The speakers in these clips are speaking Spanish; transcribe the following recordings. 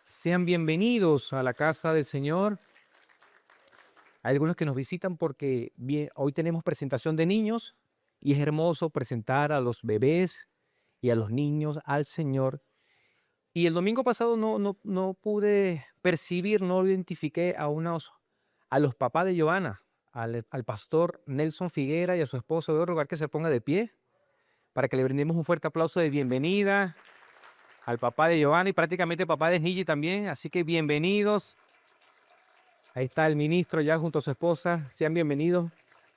Sean bienvenidos a la casa del Señor. Hay algunos que nos visitan porque hoy tenemos presentación de niños y es hermoso presentar a los bebés y a los niños al Señor. Y el domingo pasado no pude percibir, no identifiqué a los papás de Giovanna, al pastor Nelson Figuera y a su esposa. Voy a rogar que se ponga de pie para que le brindemos un fuerte aplauso de bienvenida al papá de Giovanna y prácticamente papá de Niji también. Así que bienvenidos. Ahí está el ministro ya junto a su esposa. Sean bienvenidos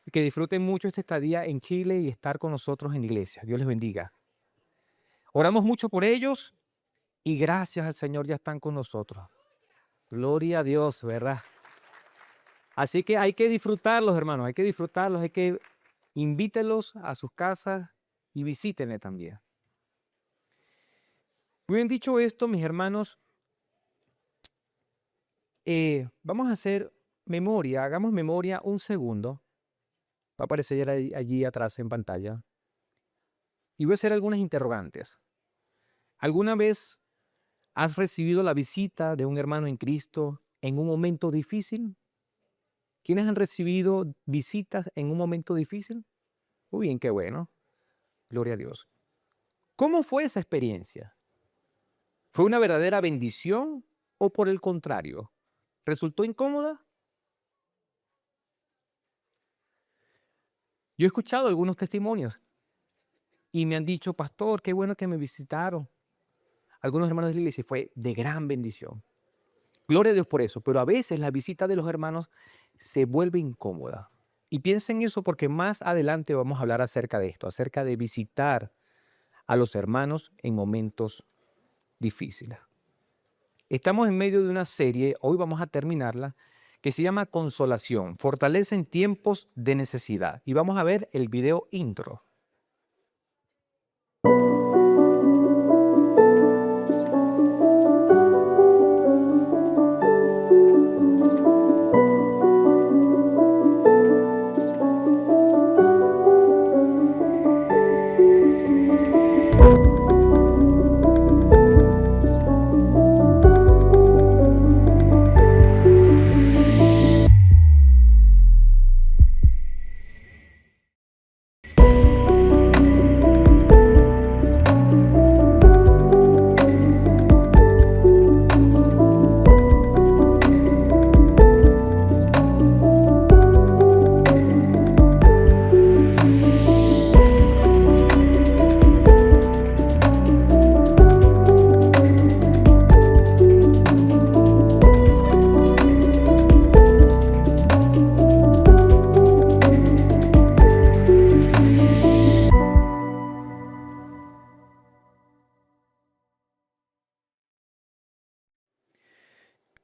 y que disfruten mucho esta estadía en Chile y estar con nosotros en la iglesia. Dios les bendiga. Oramos mucho por ellos y gracias al Señor ya están con nosotros. Gloria a Dios, ¿verdad? Así que hay que disfrutarlos, hermanos, hay que disfrutarlos, hay que invítenlos a sus casas y visítenle también. Muy bien dicho esto, mis hermanos, vamos a hacer memoria, hagamos memoria un segundo. Va a aparecer allí atrás en pantalla. Y voy a hacer algunas interrogantes. ¿Alguna vez has recibido la visita de un hermano en Cristo en un momento difícil? ¿Quiénes han recibido visitas en un momento difícil? Muy bien, qué bueno. Gloria a Dios. ¿Cómo fue esa experiencia? ¿Fue una verdadera bendición o por el contrario, resultó incómoda? Yo he escuchado algunos testimonios y me han dicho, pastor, qué bueno que me visitaron. Algunos hermanos de la iglesia fue de gran bendición. Gloria a Dios por eso, pero a veces la visita de los hermanos se vuelve incómoda. Y piensen en eso porque más adelante vamos a hablar acerca de esto, acerca de visitar a los hermanos en momentos difíciles. Estamos en medio de una serie, hoy vamos a terminarla, que se llama Consolación, fortaleza en tiempos de necesidad. Y vamos a ver el video intro.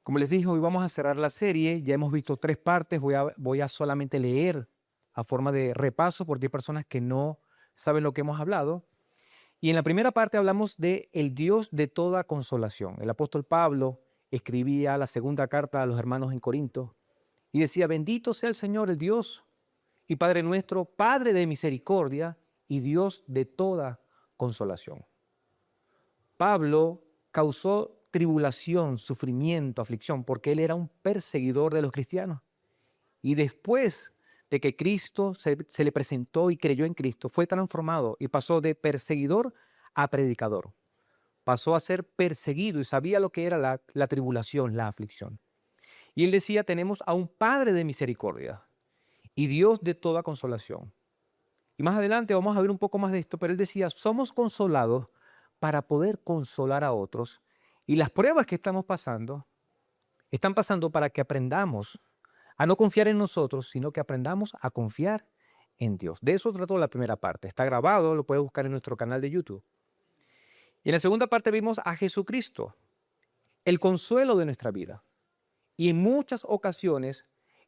Como les dije, hoy vamos a cerrar la serie. Ya hemos visto 3 partes. Voy a solamente leer a forma de repaso porque hay personas que no saben lo que hemos hablado. Y en la primera parte hablamos de el Dios de toda consolación. El apóstol Pablo escribía la segunda carta a los hermanos en Corinto y decía, bendito sea el Señor, el Dios y Padre nuestro, Padre de misericordia y Dios de toda consolación. Pablo causó tribulación, sufrimiento, aflicción, porque él era un perseguidor de los cristianos. Y después de que Cristo se le presentó y creyó en Cristo, fue transformado y pasó de perseguidor a predicador. Pasó a ser perseguido y sabía lo que era la tribulación, la aflicción. Y él decía, tenemos a un Padre de misericordia y Dios de toda consolación. Y más adelante vamos a ver un poco más de esto, pero él decía, somos consolados para poder consolar a otros. Y las pruebas que estamos pasando, están pasando para que aprendamos a no confiar en nosotros, sino que aprendamos a confiar en Dios. De eso trató la primera parte. Está grabado, lo puedes buscar en nuestro canal de YouTube. Y en la segunda parte vimos a Jesucristo, el consuelo de nuestra vida. Y en muchas ocasiones,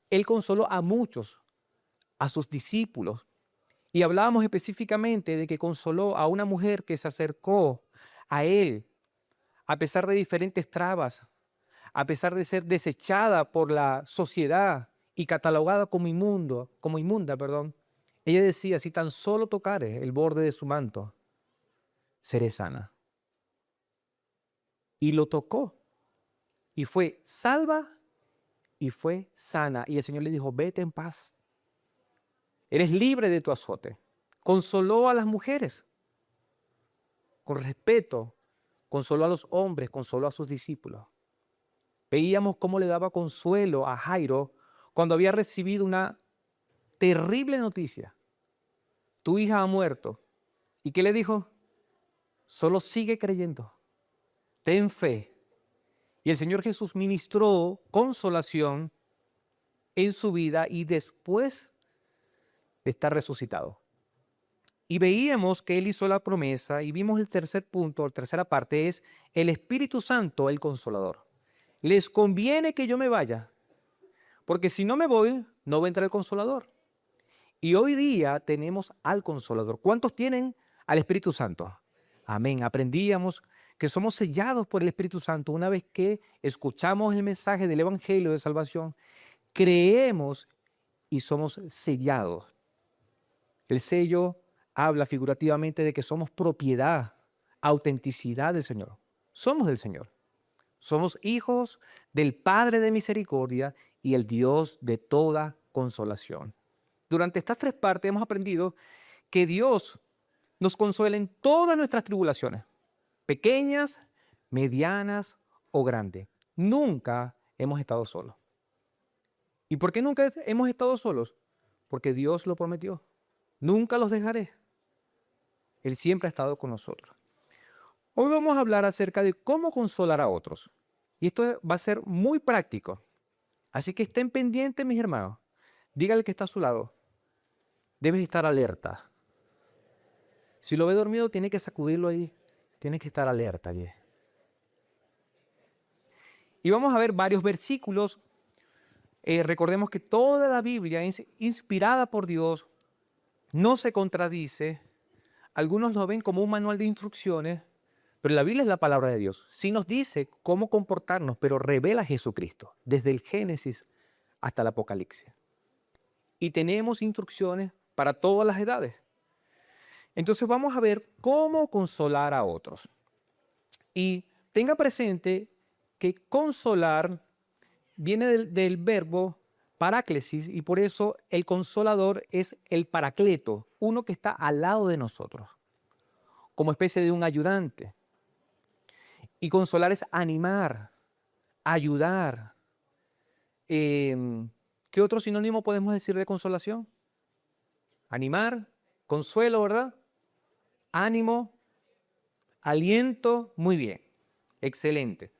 Él consoló a muchos, a sus discípulos. Y hablábamos específicamente de que consoló a una mujer que se acercó a Él, a pesar de diferentes trabas, a pesar de ser desechada por la sociedad y catalogada como inmunda, ella decía, si tan solo tocare el borde de su manto, seré sana. Y lo tocó. y fue salva y fue sana. Y el Señor le dijo, vete en paz. Eres libre de tu azote. Consoló a las mujeres con respeto, consoló a los hombres, consoló a sus discípulos. Veíamos cómo le daba consuelo a Jairo cuando había recibido una terrible noticia. Tu hija ha muerto. ¿Y qué le dijo? Solo sigue creyendo. Ten fe. Y el Señor Jesús ministró consolación en su vida y después de estar resucitado. Y veíamos que Él hizo la promesa y vimos el tercer punto, la tercera parte es el Espíritu Santo, el Consolador. Les conviene que yo me vaya, porque si no me voy, no va a entrar el Consolador. Y hoy día tenemos al Consolador. ¿Cuántos tienen al Espíritu Santo? Amén. Aprendíamos que somos sellados por el Espíritu Santo una vez que escuchamos el mensaje del Evangelio de salvación, creemos y somos sellados. El sello habla figurativamente de que somos propiedad, autenticidad del Señor. Somos del Señor. Somos hijos del Padre de misericordia y el Dios de toda consolación. Durante estas tres partes hemos aprendido que Dios nos consuela en todas nuestras tribulaciones, pequeñas, medianas o grandes. Nunca hemos estado solos. ¿Y por qué nunca hemos estado solos? Porque Dios lo prometió. Nunca los dejaré. Él siempre ha estado con nosotros. Hoy vamos a hablar acerca de cómo consolar a otros. Y esto va a ser muy práctico. Así que estén pendientes, mis hermanos. Dígale que está a su lado. Debes estar alerta. Si lo ve dormido, tiene que sacudirlo ahí. Tiene que estar alerta allí. Y vamos a ver varios versículos. Recordemos que toda la Biblia es inspirada por Dios. No se contradice. Algunos lo ven como un manual de instrucciones, pero la Biblia es la palabra de Dios. Sí nos dice cómo comportarnos, pero revela a Jesucristo, desde el Génesis hasta el Apocalipsis. Y tenemos instrucciones para todas las edades. Entonces vamos a ver cómo consolar a otros. Y tenga presente que consolar viene del verbo paráclesis y por eso el consolador es el paracleto, uno que está al lado de nosotros, como especie de un ayudante. Y consolar es animar, ayudar. ¿Qué otro sinónimo podemos decir de consolación? Animar, consuelo, ¿verdad? Ánimo, aliento, muy bien, excelente.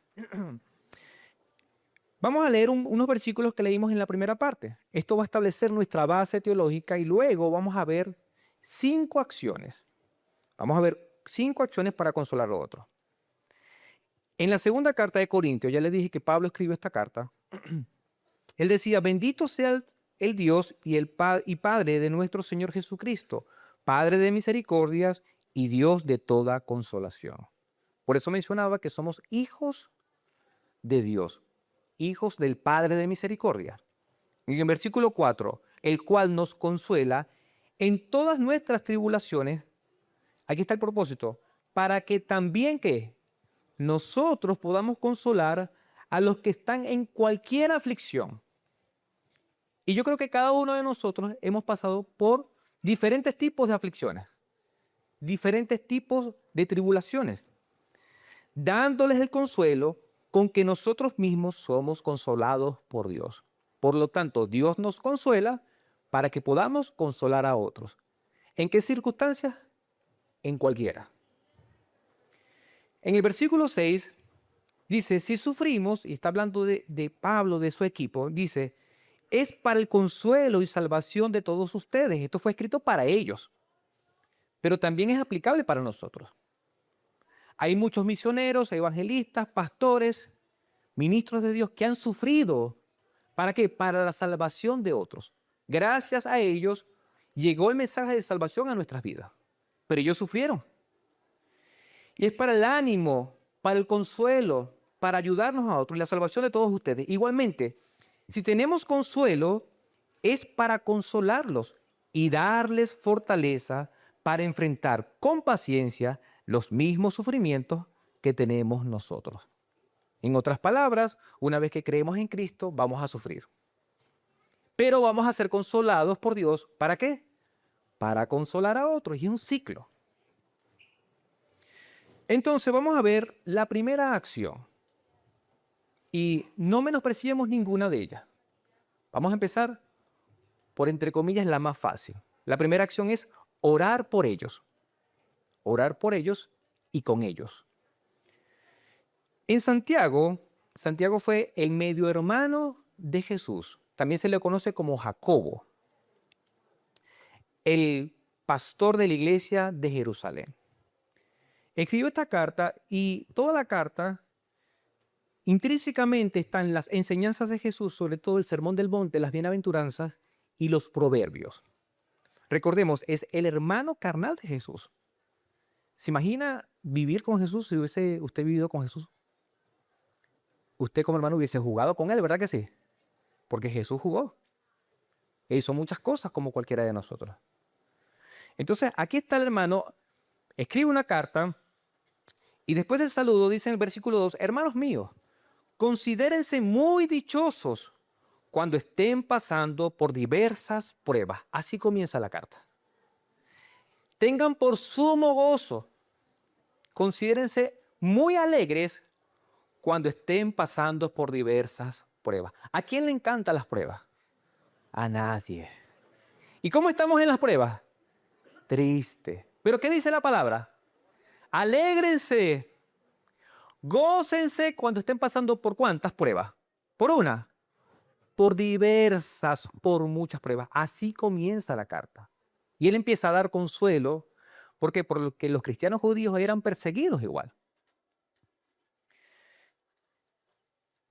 Vamos a leer unos versículos que leímos en la primera parte. Esto va a establecer nuestra base teológica y luego vamos a ver 5 acciones. Vamos a ver 5 acciones para consolar a otros. En la segunda carta de Corintios, ya les dije que Pablo escribió esta carta, él decía, bendito sea el Dios y Padre de nuestro Señor Jesucristo, Padre de misericordias y Dios de toda consolación. Por eso mencionaba que somos hijos de Dios, hijos del Padre de misericordia. Y en el versículo 4, el cual nos consuela en todas nuestras tribulaciones. Aquí está el propósito, para que también que nosotros podamos consolar a los que están en cualquier aflicción. Y yo creo que cada uno de nosotros hemos pasado por diferentes tipos de aflicciones, diferentes tipos de tribulaciones, dándoles el consuelo con que nosotros mismos somos consolados por Dios. Por lo tanto, Dios nos consuela para que podamos consolar a otros. ¿En qué circunstancias? En cualquiera. En el versículo 6 dice, si sufrimos, y está hablando de Pablo, de su equipo, dice, es para el consuelo y salvación de todos ustedes. Esto fue escrito para ellos, pero también es aplicable para nosotros. Hay muchos misioneros, evangelistas, pastores, ministros de Dios que han sufrido. ¿Para qué? Para la salvación de otros. Gracias a ellos llegó el mensaje de salvación a nuestras vidas. Pero ellos sufrieron. Y es para el ánimo, para el consuelo, para ayudarnos a otros y la salvación de todos ustedes. Igualmente, si tenemos consuelo, es para consolarlos y darles fortaleza para enfrentar con paciencia los mismos sufrimientos que tenemos nosotros. En otras palabras, una vez que creemos en Cristo, vamos a sufrir. Pero vamos a ser consolados por Dios. ¿Para qué? Para consolar a otros. Y es un ciclo. Entonces vamos a ver la primera acción. Y no menospreciemos ninguna de ellas. Vamos a empezar por, entre comillas, la más fácil. La primera acción es orar por ellos. Orar por ellos y con ellos. En Santiago, Santiago fue el medio hermano de Jesús. También se le conoce como Jacobo, el pastor de la iglesia de Jerusalén. Escribió esta carta y toda la carta intrínsecamente están las enseñanzas de Jesús, sobre todo el Sermón del Monte, las bienaventuranzas y los proverbios. Recordemos, es el hermano carnal de Jesús. ¿Se imagina vivir con Jesús si hubiese usted vivido con Jesús? Usted como hermano hubiese jugado con él, ¿verdad que sí? Porque Jesús jugó. E hizo muchas cosas como cualquiera de nosotros. Entonces, aquí está el hermano, escribe una carta y después del saludo dice en el versículo 2, hermanos míos, considérense muy dichosos cuando estén pasando por diversas pruebas. Así comienza la carta. Tengan por sumo gozo, considérense muy alegres cuando estén pasando por diversas pruebas. ¿A quién le encantan las pruebas? A nadie. ¿Y cómo estamos en las pruebas? Triste. ¿Pero qué dice la palabra? Alégrense, gócense cuando estén pasando por ¿cuántas pruebas? ¿Por una? Por diversas, por muchas pruebas. Así comienza la carta. Y él empieza a dar consuelo porque los cristianos judíos eran perseguidos igual.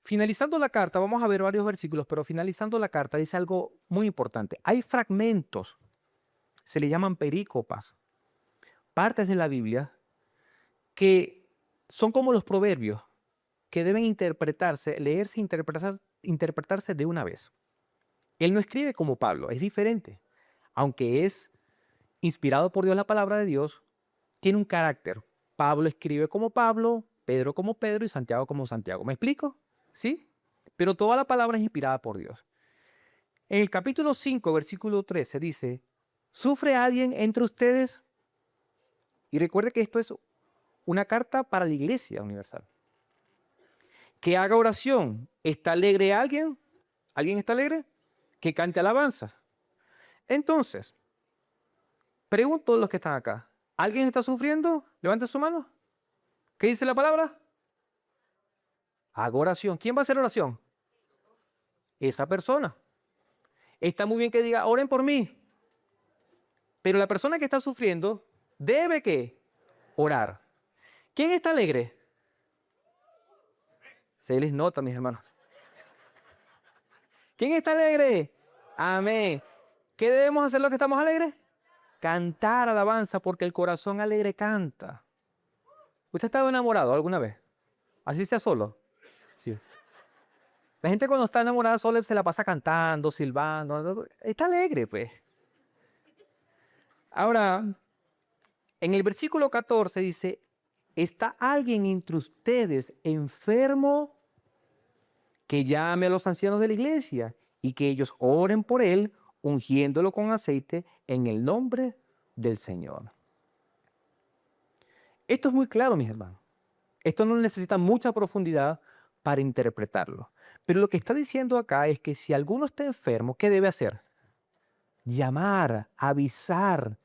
Finalizando la carta, vamos a ver varios versículos, pero finalizando la carta dice algo muy importante. Hay fragmentos, se le llaman perícopas, partes de la Biblia que son como los proverbios, que deben interpretarse, leerse e interpretarse de una vez. Él no escribe como Pablo, es diferente. Aunque es inspirado por Dios la palabra de Dios, tiene un carácter. Pablo escribe como Pablo, Pedro como Pedro y Santiago como Santiago. ¿Me explico? ¿Sí? Pero toda la palabra es inspirada por Dios. En el capítulo 5, versículo 13 dice, ¿sufre alguien entre ustedes? Y recuerde que esto es una carta para la iglesia universal. Que haga oración. ¿Está alegre alguien? ¿Alguien está alegre? Que cante alabanzas. Entonces, pregunto a los que están acá. ¿Alguien está sufriendo? Levante su mano. ¿Qué dice la palabra? Haga oración. ¿Quién va a hacer oración? Esa persona. Está muy bien que diga, oren por mí. Pero la persona que está sufriendo debe ¿qué? Orar. ¿Quién está alegre? Se les nota, mis hermanos. ¿Quién está alegre? Amén. ¿Qué debemos hacer los que estamos alegres? Cantar alabanza, porque el corazón alegre canta. ¿Usted ha estado enamorado alguna vez? ¿Así sea solo? Sí. La gente cuando está enamorada solo se la pasa cantando, silbando. Está alegre, pues. Ahora, en el versículo 14 dice, ¿está alguien entre ustedes enfermo? Que llame a los ancianos de la iglesia y que ellos oren por él, ungiéndolo con aceite en el nombre del Señor. Esto es muy claro, mis hermanos. Esto no necesita mucha profundidad para interpretarlo. Pero lo que está diciendo acá es que si alguno está enfermo, ¿qué debe hacer? Llamar, avisar,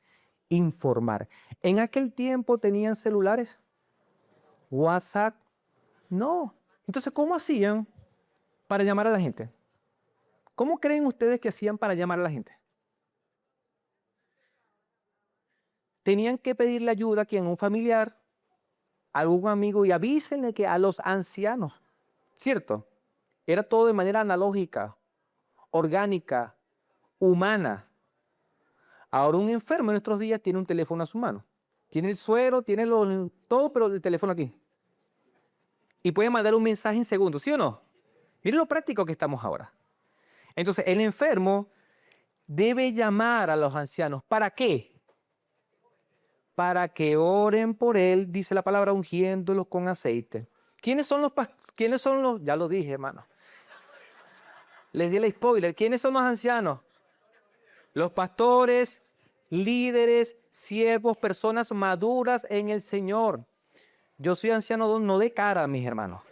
informar. ¿En aquel tiempo tenían celulares? ¿WhatsApp? No. Entonces, ¿cómo hacían para llamar a la gente? ¿Cómo creen ustedes que hacían para llamar a la gente? Tenían que pedirle ayuda a quien, un familiar, a algún amigo y avísenle que a los ancianos, ¿cierto? Era todo de manera analógica, orgánica, humana. Ahora un enfermo en nuestros días tiene un teléfono a su mano. Tiene el suero, tiene todo, pero el teléfono aquí. Y puede mandar un mensaje en segundos, ¿sí o no? Miren lo práctico que estamos ahora. Entonces, el enfermo debe llamar a los ancianos. ¿Para qué? Para que oren por él, dice la palabra, ungiéndolos con aceite. ¿Quiénes son ¿Quiénes son los? Ya lo dije, hermano. Les di el spoiler. ¿Quiénes son los ancianos? Los pastores, líderes, siervos, personas maduras en el Señor. Yo soy anciano no de cara, mis hermanos.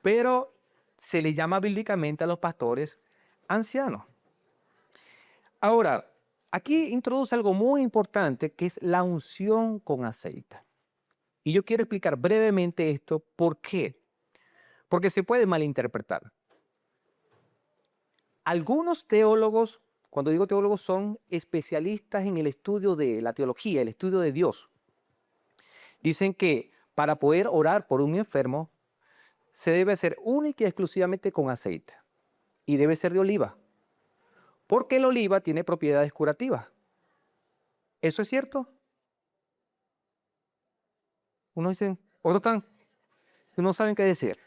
Pero se le llama bíblicamente a los pastores ancianos. Ahora, aquí introduce algo muy importante que es la unción con aceite. Y yo quiero explicar brevemente esto. ¿Por qué? Porque se puede malinterpretar. Algunos teólogos, cuando digo teólogos, son especialistas en el estudio de la teología, el estudio de Dios. Dicen que para poder orar por un enfermo, se debe hacer única y exclusivamente con aceite. Y debe ser de oliva. Porque la oliva tiene propiedades curativas. ¿Eso es cierto? Unos dicen, otros están, no saben qué decir.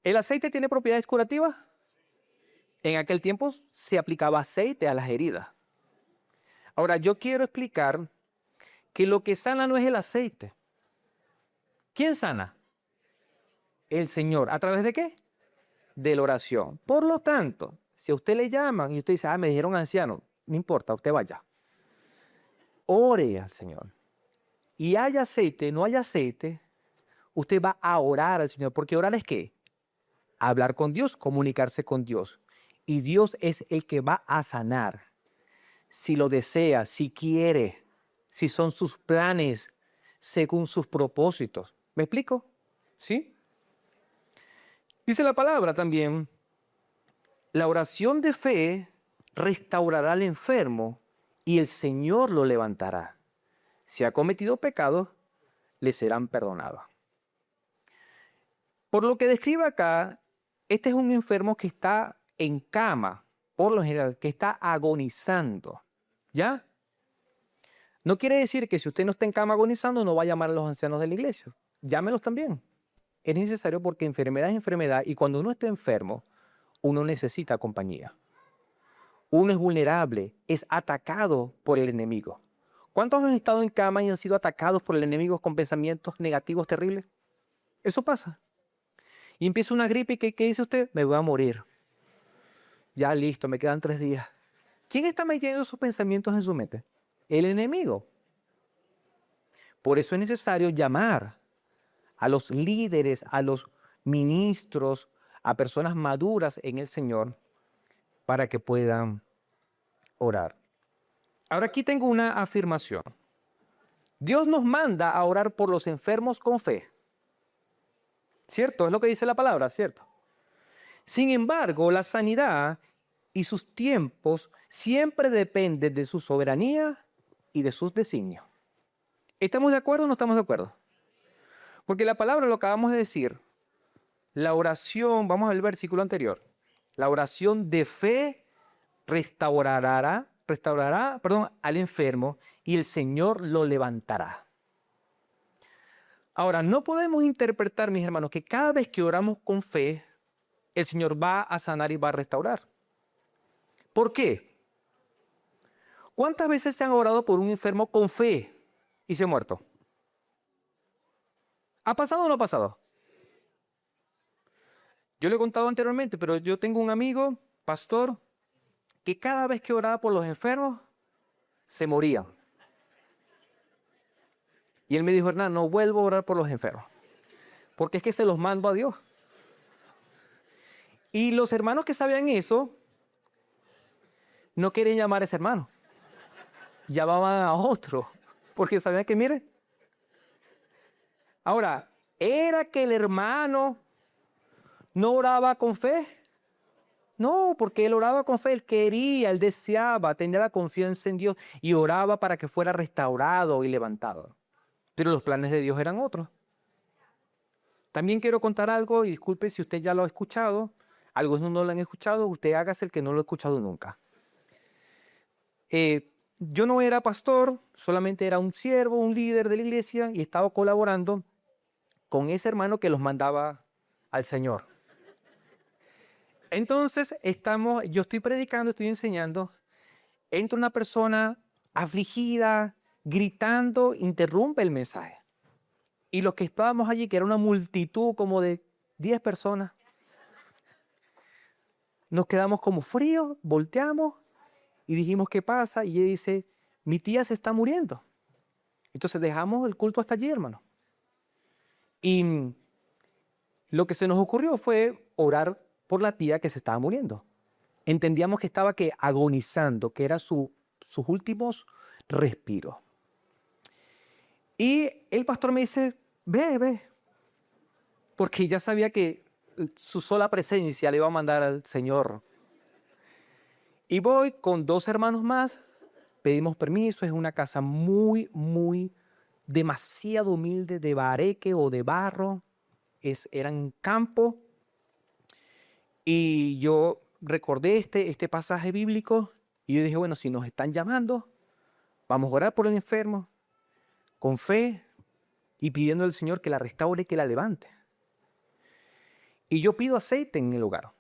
¿El aceite tiene propiedades curativas? En aquel tiempo se aplicaba aceite a las heridas. Ahora, yo quiero explicar que lo que sana no es el aceite. ¿Quién sana? El Señor. ¿A través de qué? De la oración. Por lo tanto, si a usted le llaman y usted dice, me dijeron anciano, no importa, usted vaya. Ore al Señor. Y hay aceite, no hay aceite, usted va a orar al Señor. Porque orar es ¿qué? Hablar con Dios, comunicarse con Dios. Y Dios es el que va a sanar. Si lo desea, si quiere, si son sus planes, según sus propósitos. ¿Me explico? ¿Sí? Dice la palabra también, la oración de fe restaurará al enfermo y el Señor lo levantará. Si ha cometido pecados, le serán perdonados. Por lo que describe acá, este es un enfermo que está en cama, por lo general, que está agonizando. ¿Ya? No quiere decir que si usted no está en cama agonizando, no va a llamar a los ancianos de la iglesia. Llámelos también. Es necesario porque enfermedad es enfermedad y cuando uno está enfermo, uno necesita compañía. Uno es vulnerable, es atacado por el enemigo. ¿Cuántos han estado en cama y han sido atacados por el enemigo con pensamientos negativos terribles? Eso pasa. Y empieza una gripe y ¿qué dice usted? Me voy a morir. Ya listo, me quedan 3 días. ¿Quién está metiendo esos pensamientos en su mente? El enemigo. Por eso es necesario llamar a los líderes, a los ministros, a personas maduras en el Señor para que puedan orar. Ahora aquí tengo una afirmación. Dios nos manda a orar por los enfermos con fe. ¿Cierto? Es lo que dice la palabra, ¿cierto? Sin embargo, la sanidad y sus tiempos siempre dependen de su soberanía y de sus designios. ¿Estamos de acuerdo o no estamos de acuerdo? Porque la palabra lo acabamos de decir. La oración, vamos al versículo anterior. La oración de fe restaurará al enfermo y el Señor lo levantará. Ahora, no podemos interpretar, mis hermanos, que cada vez que oramos con fe, el Señor va a sanar y va a restaurar. ¿Por qué? ¿Cuántas veces se han orado por un enfermo con fe y se ha muerto? ¿Ha pasado o no ha pasado? Yo le he contado anteriormente, pero yo tengo un amigo, pastor, que cada vez que oraba por los enfermos, se morían. Y él me dijo, Hernán, no vuelvo a orar por los enfermos, porque es que se los mando a Dios. Y los hermanos que sabían eso, no querían llamar a ese hermano. Llamaban a otro, porque sabían que, mire, ahora, ¿era que el hermano no oraba con fe? No, porque él oraba con fe, él quería, él deseaba, tenía la confianza en Dios y oraba para que fuera restaurado y levantado. Pero los planes de Dios eran otros. También quiero contar algo y disculpe si usted ya lo ha escuchado, algunos no lo han escuchado, usted hágase el que no lo ha escuchado nunca. Yo no era pastor, solamente era un siervo, un líder de la iglesia y estaba colaborando con ese hermano que los mandaba al Señor. Entonces, yo estoy predicando, estoy enseñando, entra una persona afligida, gritando, interrumpe el mensaje. Y los que estábamos allí, que era una multitud como de 10 personas, nos quedamos como fríos, volteamos y dijimos, ¿qué pasa? Y ella dice, mi tía se está muriendo. Entonces dejamos el culto hasta allí, hermano. Y lo que se nos ocurrió fue orar por la tía que se estaba muriendo. Entendíamos que estaba agonizando, que era sus últimos respiros. Y el pastor me dice, ve, porque ya sabía que su sola presencia le iba a mandar al Señor. Y voy con 2 hermanos más, pedimos permiso, es una casa muy, demasiado humilde, de bareque o de barro, eran campo. Y yo recordé este pasaje bíblico y yo dije, bueno, si nos están llamando, vamos a orar por el enfermo, con fe y pidiendo al Señor que la restaure y que la levante. Y yo pido aceite en el lugar.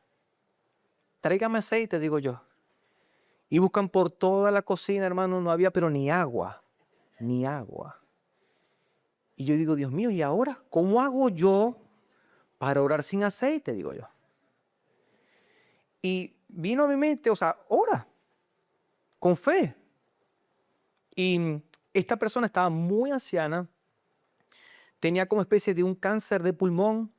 Tráigame aceite, digo yo. Y buscan por toda la cocina, hermano, no había pero ni agua. Y yo digo, Dios mío, ¿y ahora cómo hago yo para orar sin aceite? Digo yo. Y vino a mi mente, ora, con fe. Y esta persona estaba muy anciana, tenía como especie de un cáncer de pulmón,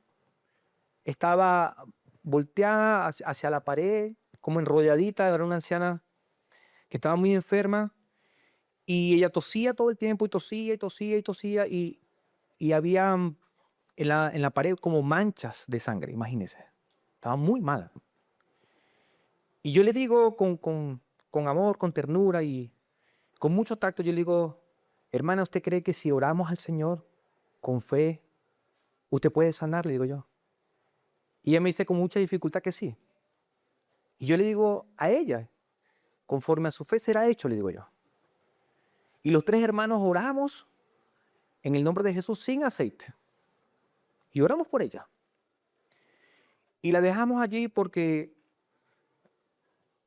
estaba volteada hacia la pared, como enrolladita, era una anciana que estaba muy enferma, y ella tosía todo el tiempo, y había en la pared como manchas de sangre, imagínense. Estaba muy mala. Y yo le digo con amor, con ternura y con mucho tacto, yo le digo, hermana, ¿usted cree que si oramos al Señor con fe, usted puede sanar? Le digo yo. Y ella me dice con mucha dificultad que sí. Y yo le digo a ella, conforme a su fe será hecho, le digo yo. Y los 3 hermanos oramos en el nombre de Jesús sin aceite. Y oramos por ella. Y la dejamos allí porque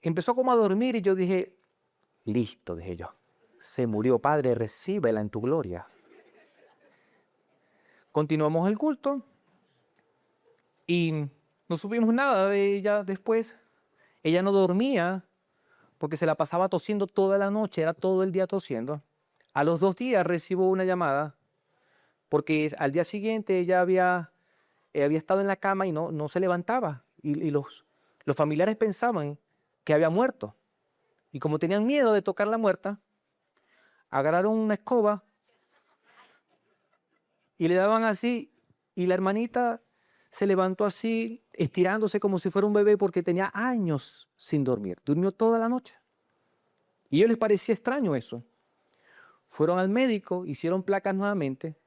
empezó como a dormir y yo dije, listo, dije yo. Se murió, Padre, recíbela en tu gloria. Continuamos el culto y no supimos nada de ella después. Ella no dormía porque se la pasaba tosiendo toda la noche, era todo el día tosiendo. A los 2 días recibo una llamada porque al día siguiente ella había estado en la cama y no se levantaba. Y los familiares pensaban que había muerto. Y como tenían miedo de tocar la muerta, agarraron una escoba y le daban así. Y la hermanita se levantó así, estirándose como si fuera un bebé porque tenía años sin dormir. Durmió toda la noche. Y a ellos les parecía extraño eso. Fueron al médico, hicieron placas nuevamente.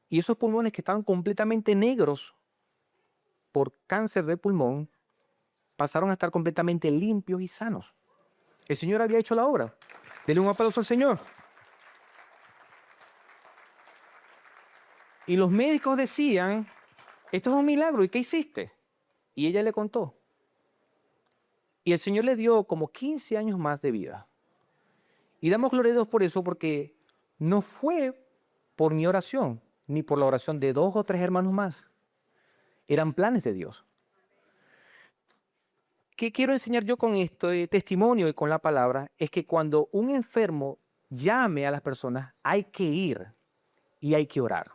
Y esos pulmones que estaban completamente negros por cáncer de pulmón, pasaron a estar completamente limpios y sanos. El Señor había hecho la obra. Denle un aplauso al Señor. Y los médicos decían, esto es un milagro, ¿y qué hiciste? Y ella le contó. Y el Señor le dio como 15 años más de vida. Y damos gloria a Dios por eso, porque no fue por mi oración, ni por la oración de 2 o 3 hermanos más. Eran planes de Dios. ¿Qué quiero enseñar yo con esto de testimonio y con la palabra? Es que cuando un enfermo llame a las personas, hay que ir y hay que orar.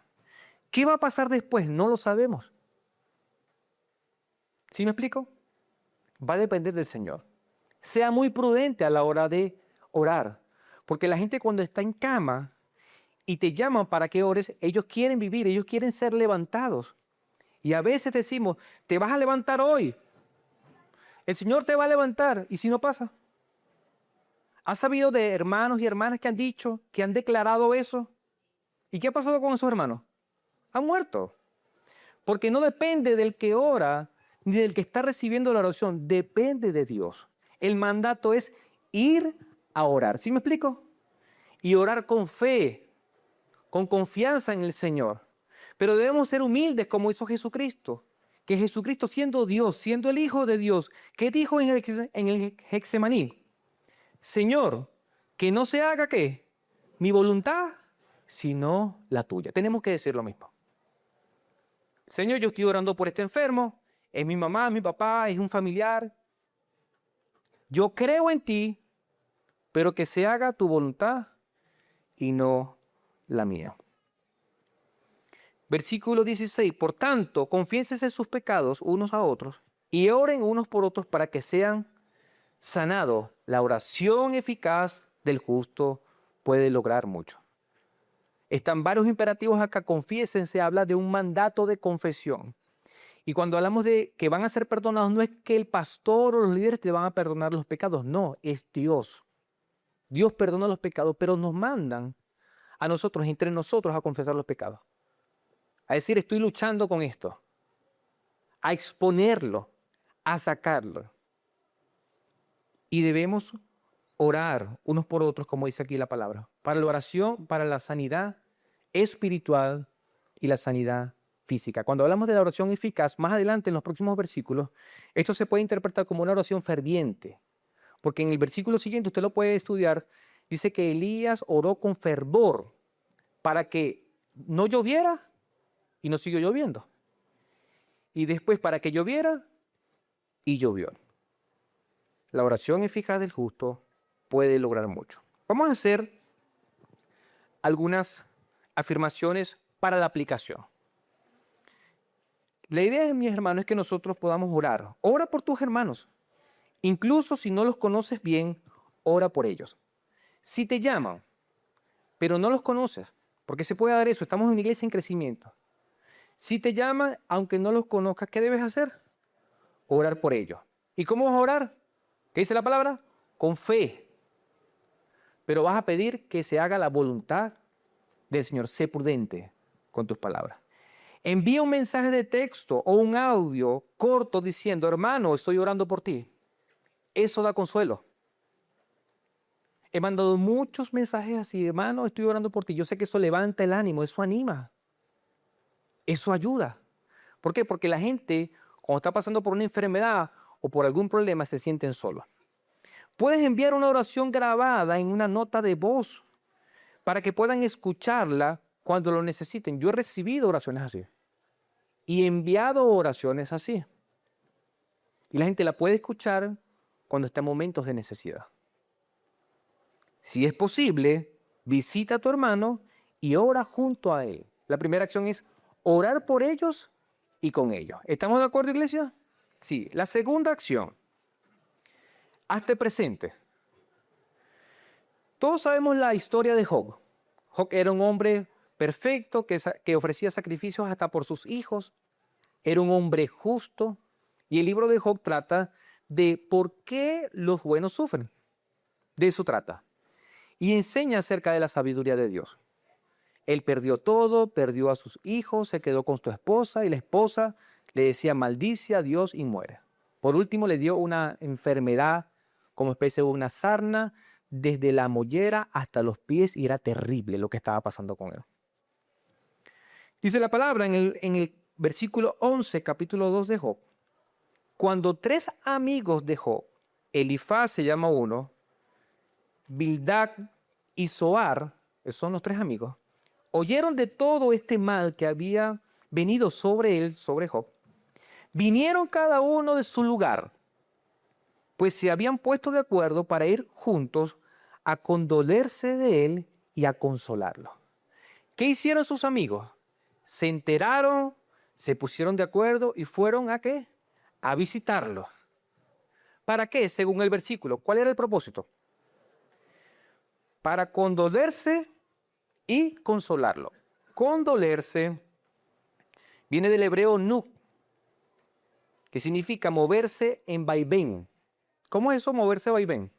¿Qué va a pasar después? No lo sabemos. ¿Sí me explico? Va a depender del Señor. Sea muy prudente a la hora de orar, porque la gente cuando está en cama y te llaman para que ores, ellos quieren vivir, ellos quieren ser levantados. Y a veces decimos, te vas a levantar hoy. El Señor te va a levantar. ¿Y si no pasa? ¿Has sabido de hermanos y hermanas que han dicho, que han declarado eso? ¿Y qué ha pasado con esos hermanos? Han muerto. Porque no depende del que ora, ni del que está recibiendo la oración. Depende de Dios. El mandato es ir a orar. ¿Sí me explico? Y orar con fe, con confianza en el Señor. Pero debemos ser humildes como hizo Jesucristo. Que Jesucristo, siendo Dios, siendo el Hijo de Dios, ¿qué dijo en el Getsemaní? Señor, que no se haga ¿qué? Mi voluntad, sino la tuya. Tenemos que decir lo mismo. Señor, yo estoy orando por este enfermo, es mi mamá, mi papá, es un familiar. Yo creo en ti, pero que se haga tu voluntad y no la mía. Versículo 16. Por tanto, confiénsense sus pecados unos a otros y oren unos por otros para que sean sanados. La oración eficaz del justo puede lograr mucho. Están varios imperativos acá. Confiésense, habla de un mandato de confesión. Y cuando hablamos de que van a ser perdonados, no es que el pastor o los líderes te van a perdonar los pecados, no, es Dios. Dios perdona los pecados, pero nos mandan a nosotros, entre nosotros, a confesar los pecados. A decir, estoy luchando con esto. A exponerlo, a sacarlo. Y debemos orar unos por otros, como dice aquí la palabra, para la oración, para la sanidad espiritual y la sanidad física. Cuando hablamos de la oración eficaz, más adelante en los próximos versículos, esto se puede interpretar como una oración ferviente, porque en el versículo siguiente, usted lo puede estudiar, dice que Elías oró con fervor para que no lloviera y no siguió lloviendo. Y después para que lloviera y llovió. La oración eficaz del justo puede lograr mucho. Vamos a hacer algunas afirmaciones para la aplicación. La idea, mis hermanos, es que nosotros podamos orar. Ora por tus hermanos. Incluso si no los conoces bien, ora por ellos. Si te llaman, pero no los conoces, porque se puede dar eso, estamos en una iglesia en crecimiento. Si te llaman, aunque no los conozcas, ¿qué debes hacer? Orar por ellos. ¿Y cómo vas a orar? ¿Qué dice la palabra? Con fe. Pero vas a pedir que se haga la voluntad del Señor. Sé prudente con tus palabras. Envía un mensaje de texto o un audio corto diciendo, hermano, estoy orando por ti. Eso da consuelo. He mandado muchos mensajes así, hermano, estoy orando por ti. Yo sé que eso levanta el ánimo, eso anima. Eso ayuda. ¿Por qué? Porque la gente, cuando está pasando por una enfermedad o por algún problema, se sienten solos. Puedes enviar una oración grabada en una nota de voz para que puedan escucharla cuando lo necesiten. Yo he recibido oraciones así y he enviado oraciones así. Y la gente la puede escuchar cuando está en momentos de necesidad. Si es posible, visita a tu hermano y ora junto a él. La primera acción es orar por ellos y con ellos. ¿Estamos de acuerdo, iglesia? Sí. La segunda acción, hazte presente. Todos sabemos la historia de Job. Job era un hombre perfecto que ofrecía sacrificios hasta por sus hijos. Era un hombre justo. Y el libro de Job trata de por qué los buenos sufren. De eso trata. Y enseña acerca de la sabiduría de Dios. Él perdió todo, perdió a sus hijos, se quedó con su esposa y la esposa le decía maldice a Dios y muere. Por último le dio una enfermedad como especie de una sarna desde la mollera hasta los pies y era terrible lo que estaba pasando con él. Dice la palabra en el versículo 11, capítulo 2 de Job. Cuando 3 amigos de Job, Elifaz se llama uno, Bildad y Zoar, esos son los 3 amigos, oyeron de todo este mal que había venido sobre él, sobre Job, vinieron cada uno de su lugar, pues se habían puesto de acuerdo para ir juntos a condolerse de él y a consolarlo. ¿Qué hicieron sus amigos? Se enteraron, se pusieron de acuerdo y fueron ¿a qué? A visitarlo. ¿Para qué? Según el versículo. ¿Cuál era el propósito? Para condolerse y consolarlo. Condolerse viene del hebreo nuk, que significa moverse en vaivén. ¿Cómo es eso, moverse vaivén?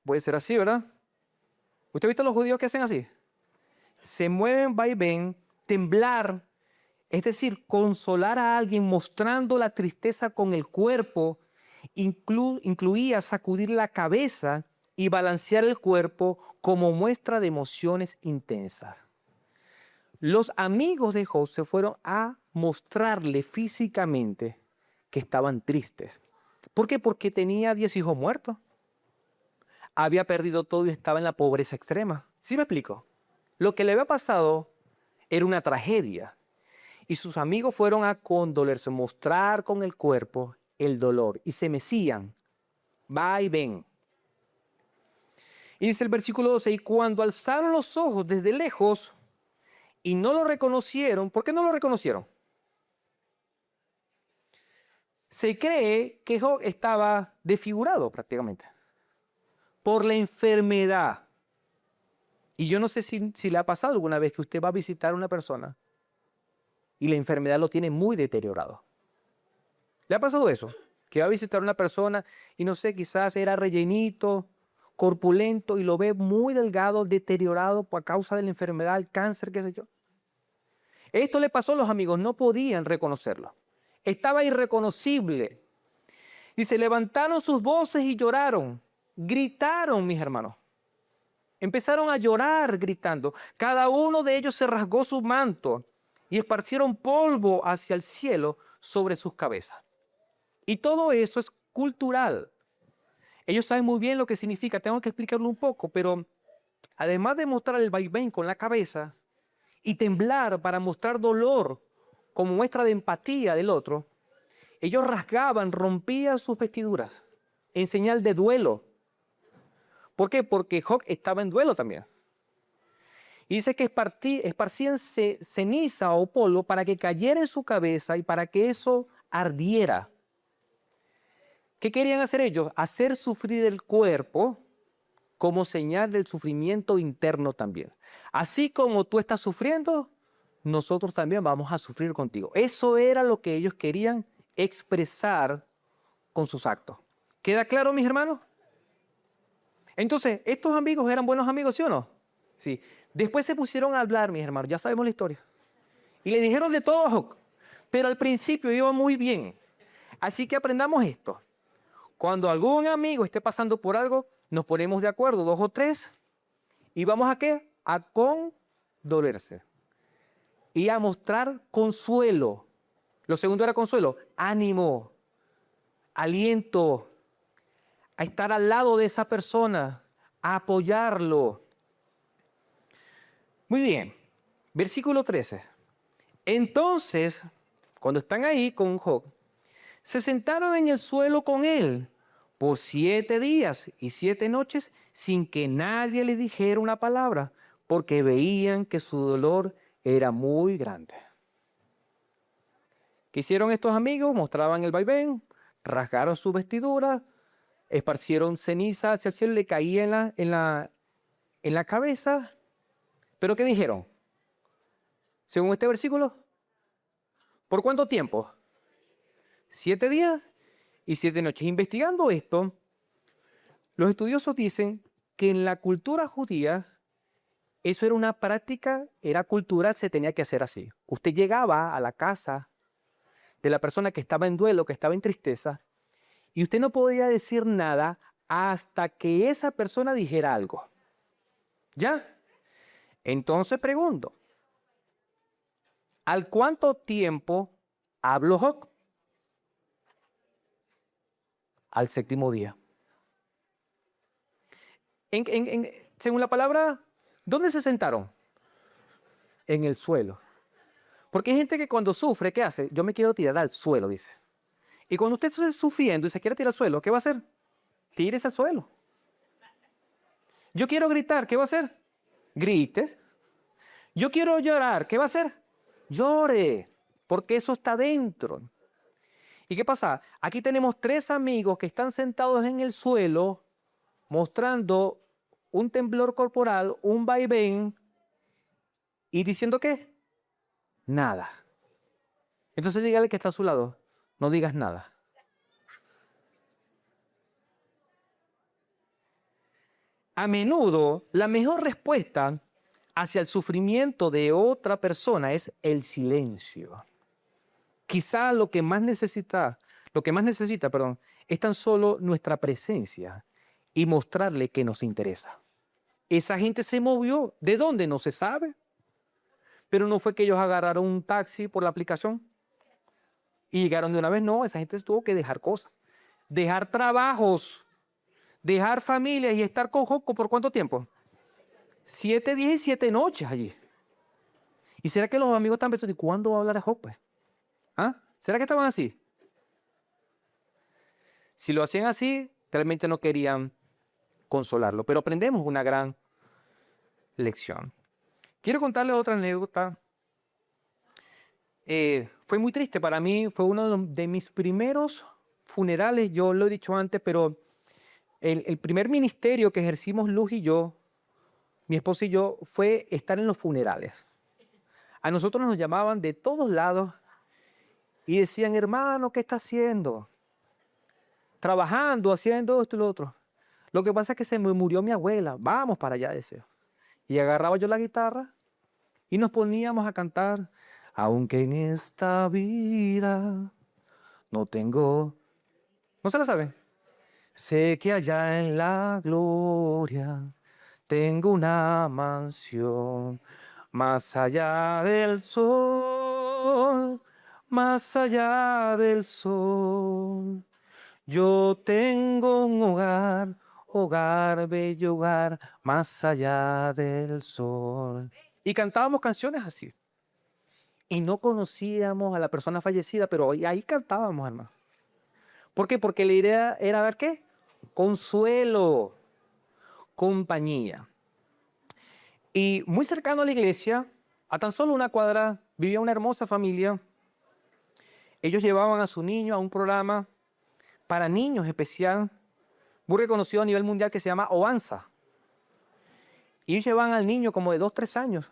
Puede ser así, ¿verdad? ¿Usted ha visto a los judíos que hacen así? Se mueven vaivén, temblar, es decir, consolar a alguien mostrando la tristeza con el cuerpo, incluía sacudir la cabeza y balancear el cuerpo como muestra de emociones intensas. Los amigos de Job se fueron a mostrarle físicamente que estaban tristes. ¿Por qué? Porque tenía 10 hijos muertos. Había perdido todo y estaba en la pobreza extrema. ¿Sí me explico? Lo que le había pasado era una tragedia y sus amigos fueron a condolerse, mostrar con el cuerpo el dolor y se mecían, va y ven. Y dice el versículo 12, y cuando alzaron los ojos desde lejos y no lo reconocieron, ¿por qué no lo reconocieron? Se cree que Job estaba desfigurado prácticamente por la enfermedad. Y yo no sé si le ha pasado alguna vez que usted va a visitar a una persona y la enfermedad lo tiene muy deteriorado. ¿Le ha pasado eso? Que va a visitar a una persona y no sé, quizás era rellenito, corpulento y lo ve muy delgado, deteriorado por causa de la enfermedad, el cáncer, qué sé yo. Esto le pasó a los amigos, no podían reconocerlo. Estaba irreconocible. Dice, levantaron sus voces y lloraron. Gritaron, mis hermanos. Empezaron a llorar gritando. Cada uno de ellos se rasgó su manto y esparcieron polvo hacia el cielo sobre sus cabezas. Y todo eso es cultural. Ellos saben muy bien lo que significa. Tengo que explicarlo un poco, pero además de mostrar el vaivén con la cabeza y temblar para mostrar dolor como muestra de empatía del otro, ellos rasgaban, rompían sus vestiduras en señal de duelo. ¿Por qué? Porque Job estaba en duelo también. Y dice que esparcían ceniza o polvo para que cayera en su cabeza y para que eso ardiera. ¿Qué querían hacer ellos? Hacer sufrir el cuerpo como señal del sufrimiento interno también. Así como tú estás sufriendo, nosotros también vamos a sufrir contigo. Eso era lo que ellos querían expresar con sus actos. ¿Queda claro, mis hermanos? Entonces, ¿estos amigos eran buenos amigos, sí o no? Sí. Después se pusieron a hablar, mis hermanos, ya sabemos la historia. Y le dijeron de todo a Job, pero al principio iba muy bien. Así que aprendamos esto. Cuando algún amigo esté pasando por algo, nos ponemos de acuerdo, 2 o 3, y vamos a ¿qué? A condolerse y a mostrar consuelo. Lo segundo era consuelo, ánimo, aliento, a estar al lado de esa persona, a apoyarlo. Muy bien, versículo 13. Entonces, cuando están ahí con Job, se sentaron en el suelo con él por 7 días y 7 noches sin que nadie le dijera una palabra, porque veían que su dolor era muy grande. ¿Qué hicieron estos amigos? Mostraban el vaivén, rasgaron su vestidura, esparcieron ceniza hacia el cielo, le caía en la cabeza. ¿Pero qué dijeron? Según este versículo, ¿por cuánto tiempo? 7 días y 7 noches. Investigando esto, los estudiosos dicen que en la cultura judía eso era una práctica, era cultural, se tenía que hacer así. Usted llegaba a la casa de la persona que estaba en duelo, que estaba en tristeza, y usted no podía decir nada hasta que esa persona dijera algo. ¿Ya? Entonces pregunto, ¿al cuánto tiempo habló Job? Al 7º día. Según la palabra, ¿dónde se sentaron? En el suelo. Porque hay gente que cuando sufre, ¿qué hace? Yo me quiero tirar al suelo, dice. Y cuando usted está sufriendo y se quiere tirar al suelo, ¿qué va a hacer? Tírese al suelo. Yo quiero gritar, ¿qué va a hacer? Grite. Yo quiero llorar, ¿qué va a hacer? Llore, porque eso está dentro. ¿Y qué pasa? Aquí tenemos 3 amigos que están sentados en el suelo mostrando un temblor corporal, un vaivén y diciendo ¿qué? Nada. Entonces dígale que está a su lado, no digas nada. A menudo la mejor respuesta hacia el sufrimiento de otra persona es el silencio. Quizá lo que más necesita, perdón, es tan solo nuestra presencia y mostrarle que nos interesa. Esa gente se movió. ¿De dónde? No se sabe. Pero no fue que ellos agarraron un taxi por la aplicación y llegaron de una vez. No, esa gente tuvo que dejar cosas. Dejar trabajos, dejar familias y estar con Job ¿por cuánto tiempo? 7 días y 7 noches allí. ¿Y será que los amigos están pensando, ¿y cuándo va a hablar a Job, pues? ¿Ah? ¿Será que estaban así? Si lo hacían así, realmente no querían consolarlo. Pero aprendemos una gran lección. Quiero contarles otra anécdota. Fue muy triste para mí. Fue uno de mis primeros funerales. Yo lo he dicho antes, pero el primer ministerio que ejercimos Luz y yo, mi esposa y yo, fue estar en los funerales. A nosotros nos llamaban de todos lados y decían, hermano, ¿qué está haciendo? Trabajando, haciendo esto y lo otro. Lo que pasa es que se me murió mi abuela. Vamos para allá, deseo. Y agarraba yo la guitarra y nos poníamos a cantar. Aunque en esta vida no tengo... ¿No se la saben? Sé que allá en la gloria tengo una mansión más allá del sol, más allá del sol. Yo tengo un hogar, hogar, bello hogar, más allá del sol. Y cantábamos canciones así. Y no conocíamos a la persona fallecida, pero ahí cantábamos, hermano. ¿Por qué? Porque la idea era dar qué? Consuelo, compañía. Y muy cercano a la iglesia, a tan solo una cuadra, vivía una hermosa familia. Ellos llevaban a su niño a un programa para niños especial, muy reconocido a nivel mundial, que se llama Oanza. Y ellos llevaban al niño como de 2, 3 años.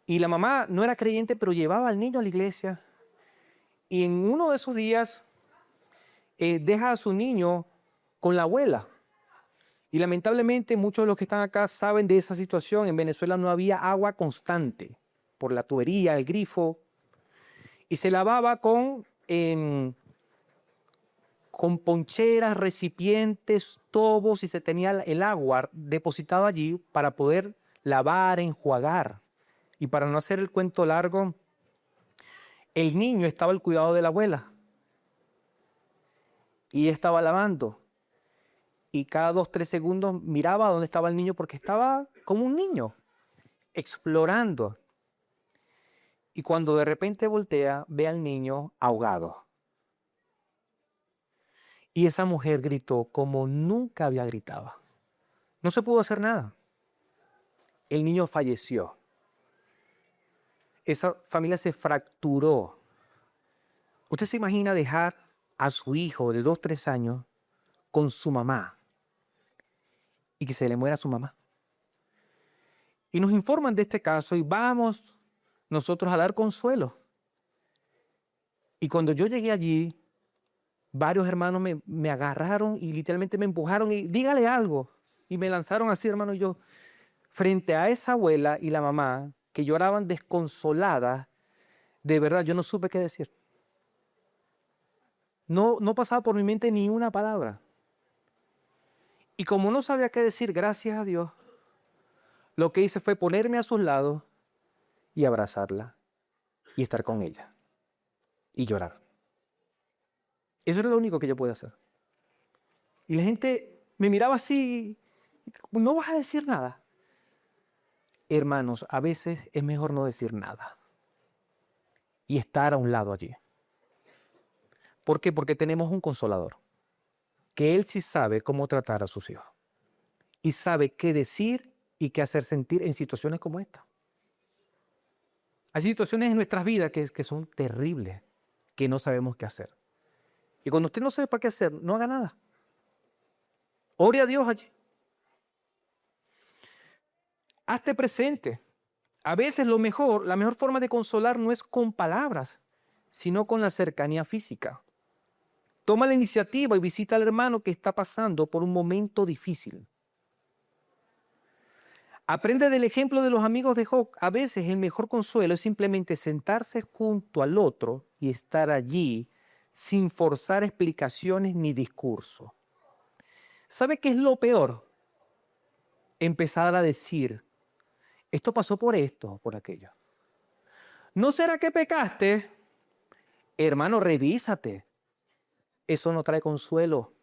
Y la mamá no era creyente, pero llevaba al niño a la iglesia. Y en uno de esos días deja a su niño con la abuela. Y lamentablemente muchos de los que están acá saben de esa situación. En Venezuela no había agua constante por la tubería, el grifo. Y se lavaba con poncheras, recipientes, tobos, y se tenía el agua depositada allí para poder lavar, enjuagar. Y para no hacer el cuento largo, el niño estaba al cuidado de la abuela y ella estaba lavando. Y cada 2, 3 segundos miraba dónde estaba el niño porque estaba como un niño, explorando. Y cuando de repente voltea, ve al niño ahogado. Y esa mujer gritó como nunca había gritado. No se pudo hacer nada. El niño falleció. Esa familia se fracturó. ¿Usted se imagina dejar a su hijo de 2, 3 años con su mamá y que se le muera su mamá? Y nos informan de este caso y vamos nosotros a dar consuelo. Y cuando yo llegué allí, varios hermanos me agarraron y literalmente me empujaron y dígale algo. Y me lanzaron así, hermano, y yo, frente a esa abuela y la mamá, que lloraban desconsoladas, de verdad, yo no supe qué decir. No pasaba por mi mente ni una palabra. Y como no sabía qué decir, gracias a Dios, lo que hice fue ponerme a sus lados y abrazarla y estar con ella y llorar. Eso era lo único que yo podía hacer. Y la gente me miraba así, no vas a decir nada. Hermanos, a veces es mejor no decir nada y estar a un lado allí. ¿Por qué? Porque tenemos un consolador, que él sí sabe cómo tratar a sus hijos y sabe qué decir y qué hacer sentir en situaciones como esta. Hay situaciones en nuestras vidas que son terribles, que no sabemos qué hacer. Y cuando usted no sabe para qué hacer, no haga nada. Ore a Dios allí. Hazte presente. A veces la mejor forma de consolar no es con palabras, sino con la cercanía física. Toma la iniciativa y visita al hermano que está pasando por un momento difícil. Aprende del ejemplo de los amigos de Job. A veces el mejor consuelo es simplemente sentarse junto al otro y estar allí sin forzar explicaciones ni discurso. ¿Sabe qué es lo peor? Empezar a decir, esto pasó por esto o por aquello. ¿No será que pecaste? Hermano, revísate. Eso no trae consuelo.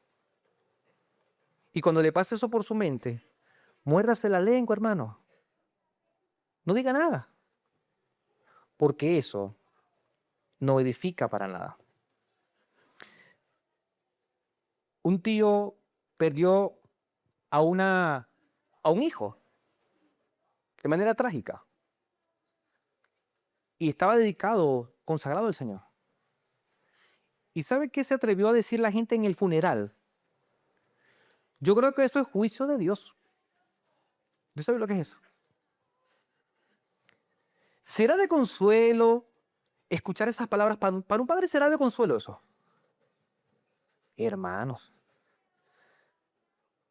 Y cuando le pase eso por su mente, Muérdase la lengua, hermano. No diga nada. Porque eso no edifica para nada. Un tío perdió a un hijo de manera trágica. Y estaba dedicado, consagrado al Señor. ¿Y sabe qué se atrevió a decir la gente en el funeral? Yo creo que esto es juicio de Dios. ¿Usted sabe lo que es eso? ¿Será de consuelo escuchar esas palabras? Para un padre será de consuelo eso. Hermanos,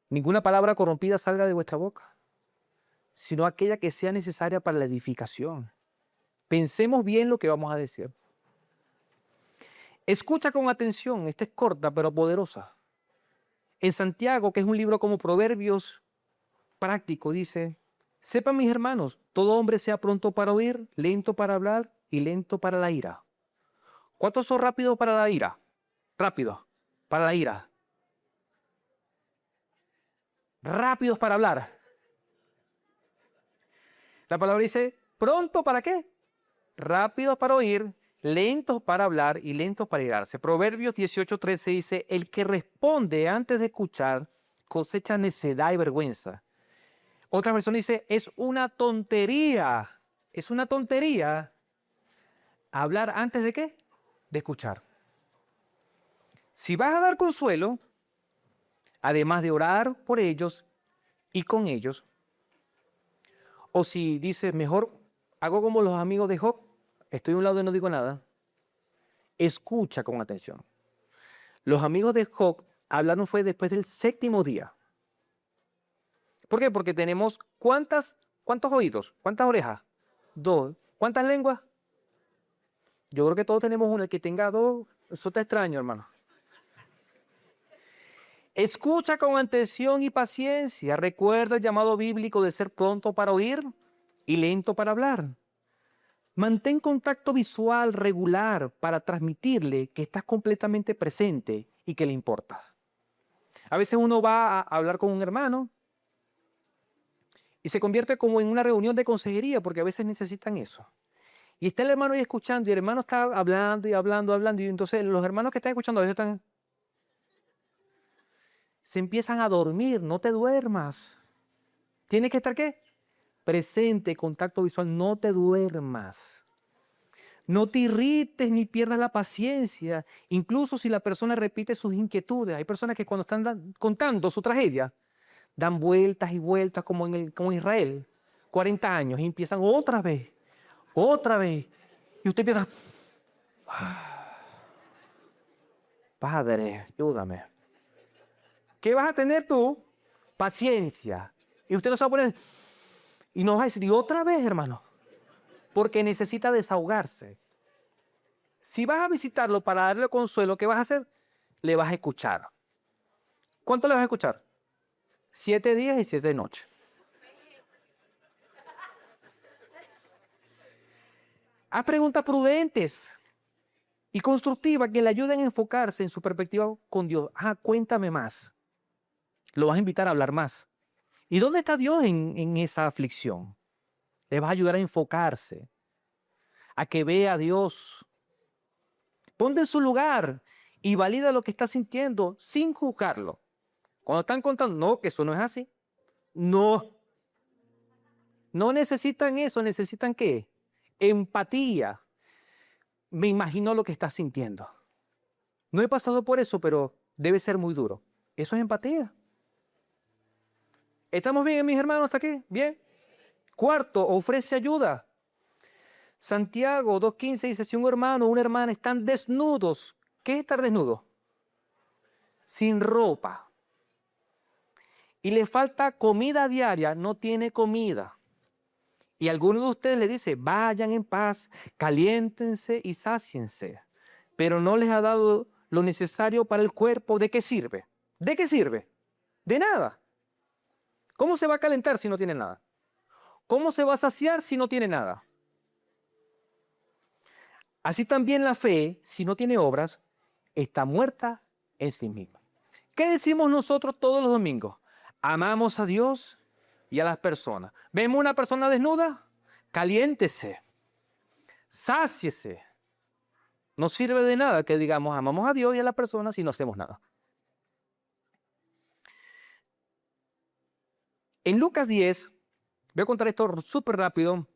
ninguna palabra corrompida salga de vuestra boca, sino aquella que sea necesaria para la edificación. Pensemos bien lo que vamos a decir. Escucha con atención, esta es corta pero poderosa. En Santiago, que es un libro como Proverbios práctico, dice: sepan mis hermanos, todo hombre sea pronto para oír, lento para hablar y lento para la ira. ¿Cuántos son rápidos para la ira? Rápidos para la ira. Rápidos para hablar. La palabra dice: pronto para qué? Rápidos para oír, lentos para hablar y lentos para irarse. Proverbios 18:13 dice: el que responde antes de escuchar cosecha necedad y vergüenza. Otra versión dice: es una tontería hablar antes de qué? De escuchar. Si vas a dar consuelo, además de orar por ellos y con ellos, o si dices, mejor hago como los amigos de Job, estoy a un lado y no digo nada, escucha con atención. Los amigos de Job hablaron fue después del 7º día. ¿Por qué? Porque tenemos ¿cuántos oídos? ¿Cuántas orejas? 2. ¿Cuántas lenguas? Yo creo que todos tenemos uno. El que tenga 2, eso está extraño, hermano. Escucha con atención y paciencia. Recuerda el llamado bíblico de ser pronto para oír y lento para hablar. Mantén contacto visual regular para transmitirle que estás completamente presente y que le importas. A veces uno va a hablar con un hermano y se convierte como en una reunión de consejería, porque a veces necesitan eso. Y está el hermano ahí escuchando, y el hermano está hablando y hablando, y entonces los hermanos que están escuchando a veces se empiezan a dormir. No te duermas. Tienes que estar ¿qué? Presente, contacto visual, no te duermas. No te irrites ni pierdas la paciencia, incluso si la persona repite sus inquietudes. Hay personas que cuando están contando su tragedia, dan vueltas y vueltas como en Israel, 40 años, y empiezan otra vez. Y usted empieza, Padre, ayúdame. ¿Qué vas a tener tú? Paciencia. Y usted no se va a poner, y nos va a decir, y otra vez, hermano, porque necesita desahogarse. Si vas a visitarlo para darle consuelo, ¿qué vas a hacer? Le vas a escuchar. ¿Cuánto le vas a escuchar? 7 días y 7 noches. Haz preguntas prudentes y constructivas que le ayuden a enfocarse en su perspectiva con Dios. Cuéntame más. Lo vas a invitar a hablar más. ¿Y dónde está Dios en esa aflicción? Le vas a ayudar a enfocarse, a que vea a Dios. Ponte en su lugar y valida lo que está sintiendo sin juzgarlo. Cuando están contando, no, que eso no es así. No necesitan eso, necesitan ¿qué? Empatía. Me imagino lo que estás sintiendo. No he pasado por eso, pero debe ser muy duro. Eso es empatía. ¿Estamos bien, mis hermanos, hasta aquí? ¿Bien? Cuarto, ofrece ayuda. Santiago 2:15 dice, si un hermano o una hermana están desnudos, ¿qué es estar desnudo? Sin ropa. Y le falta comida diaria, no tiene comida. Y alguno de ustedes le dice, vayan en paz, caliéntense y sáciense. Pero no les ha dado lo necesario para el cuerpo. ¿De qué sirve? ¿De qué sirve? De nada. ¿Cómo se va a calentar si no tiene nada? ¿Cómo se va a saciar si no tiene nada? Así también la fe, si no tiene obras, está muerta en sí misma. ¿Qué decimos nosotros todos los domingos? Amamos a Dios y a las personas. ¿Vemos una persona desnuda? Caliéntese, sáciese. No sirve de nada que digamos amamos a Dios y a las personas si no hacemos nada. En Lucas 10, voy a contar esto súper rápido.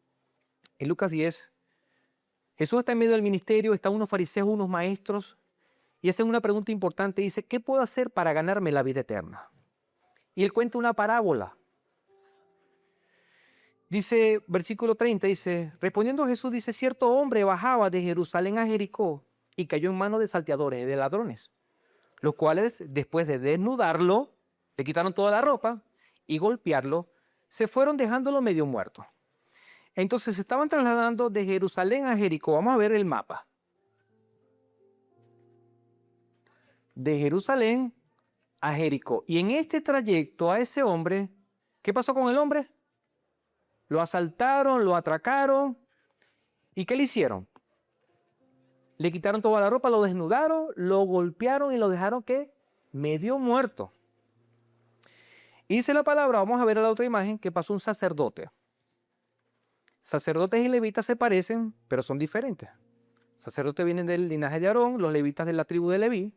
En Lucas 10, Jesús está en medio del ministerio, están unos fariseos, unos maestros, y hacen una pregunta importante. Dice, ¿qué puedo hacer para ganarme la vida eterna? Y él cuenta una parábola. Dice, versículo 30, dice, respondiendo Jesús, dice, cierto hombre bajaba de Jerusalén a Jericó y cayó en manos de salteadores, de ladrones, los cuales, después de desnudarlo, le quitaron toda la ropa y golpearlo, se fueron dejándolo medio muerto. Entonces se estaban trasladando de Jerusalén a Jericó. Vamos a ver el mapa. De Jerusalén a Jericó. Y en este trayecto a ese hombre, ¿qué pasó con el hombre? Lo asaltaron, lo atracaron. ¿Y qué le hicieron? Le quitaron toda la ropa, lo desnudaron, lo golpearon y lo dejaron, ¿qué? Medio muerto. Y dice la palabra, vamos a ver la otra imagen, que pasó un sacerdote. Sacerdotes y levitas se parecen, pero son diferentes. Sacerdotes vienen del linaje de Aarón, los levitas de la tribu de Leví,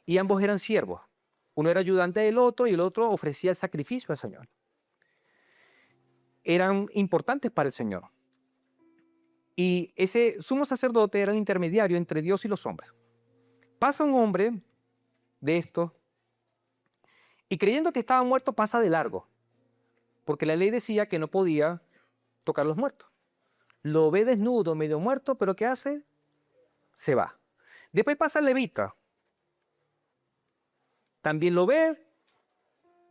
y ambos eran siervos. Uno era ayudante del otro y el otro ofrecía el sacrificio al Señor. Eran importantes para el Señor. Y ese sumo sacerdote era el intermediario entre Dios y los hombres. Pasa un hombre de estos y creyendo que estaba muerto pasa de largo, porque la ley decía que no podía tocar los muertos. Lo ve desnudo, medio muerto, pero ¿qué hace? Se va. Después pasa el levita. También lo ve,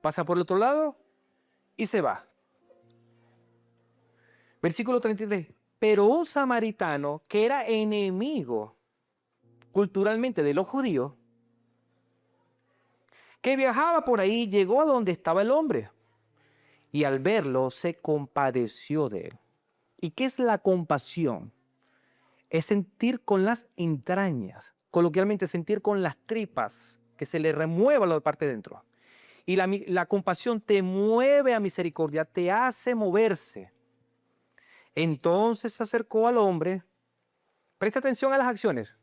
pasa por el otro lado y se va. Versículo 33. Pero un samaritano que era enemigo culturalmente de los judíos, que viajaba por ahí, llegó a donde estaba el hombre y al verlo se compadeció de él. ¿Y qué es la compasión? Es sentir con las entrañas, coloquialmente sentir con las tripas, que se le remueva la parte de dentro. Y la compasión te mueve a misericordia, te hace moverse. Entonces se acercó al hombre, presta atención a las acciones.